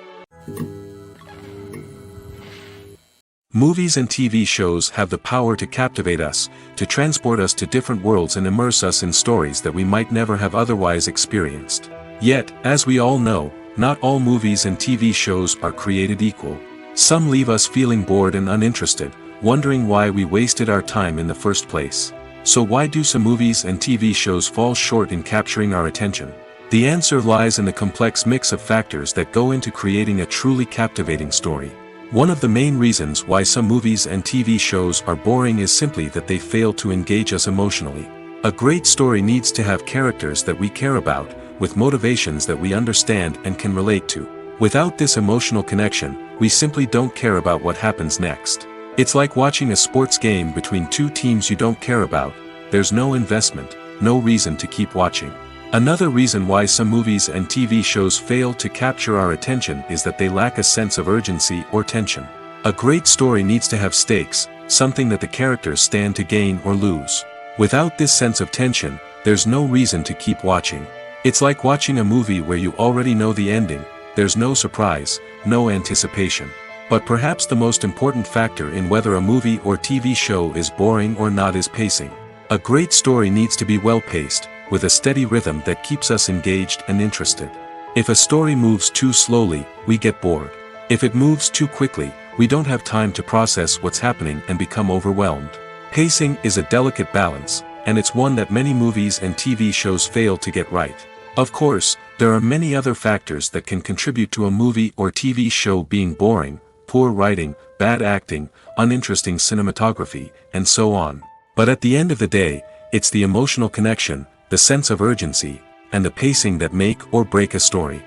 Movies and TV shows have the power to captivate us, to transport us to different worlds and immerse us in stories that we might never have otherwise experienced. Yet, as we all know, not all movies and TV shows are created equal. Some leave us feeling bored and uninterested, wondering why we wasted our time in the first place. So why do some movies and TV shows fall short in capturing our attention? The answer lies in the complex mix of factors that go into creating a truly captivating story. One of the main reasons why some movies and TV shows are boring is simply that they fail to engage us emotionally. A great story needs to have characters that we care about, with motivations that we understand and can relate to. Without this emotional connection, we simply don't care about what happens next. It's like watching a sports game between two teams you don't care about. There's no investment, no reason to keep watching. Another reason why some movies and TV shows fail to capture our attention is that they lack a sense of urgency or tension. A great story needs to have stakes, something that the characters stand to gain or lose. Without this sense of tension, there's no reason to keep watching. It's like watching a movie where you already know the ending, there's no surprise, no anticipation. But perhaps the most important factor in whether a movie or TV show is boring or not is pacing. A great story needs to be well-paced, with a steady rhythm that keeps us engaged and interested. If a story moves too slowly, we get bored. If it moves too quickly, we don't have time to process what's happening and become overwhelmed. Pacing is a delicate balance, and it's one that many movies and TV shows fail to get right. Of course, there are many other factors that can contribute to a movie or TV show being boring: poor writing, bad acting, uninteresting cinematography, and so on. But at the end of the day, it's the emotional connection, the sense of urgency, and the pacing that make or break a story.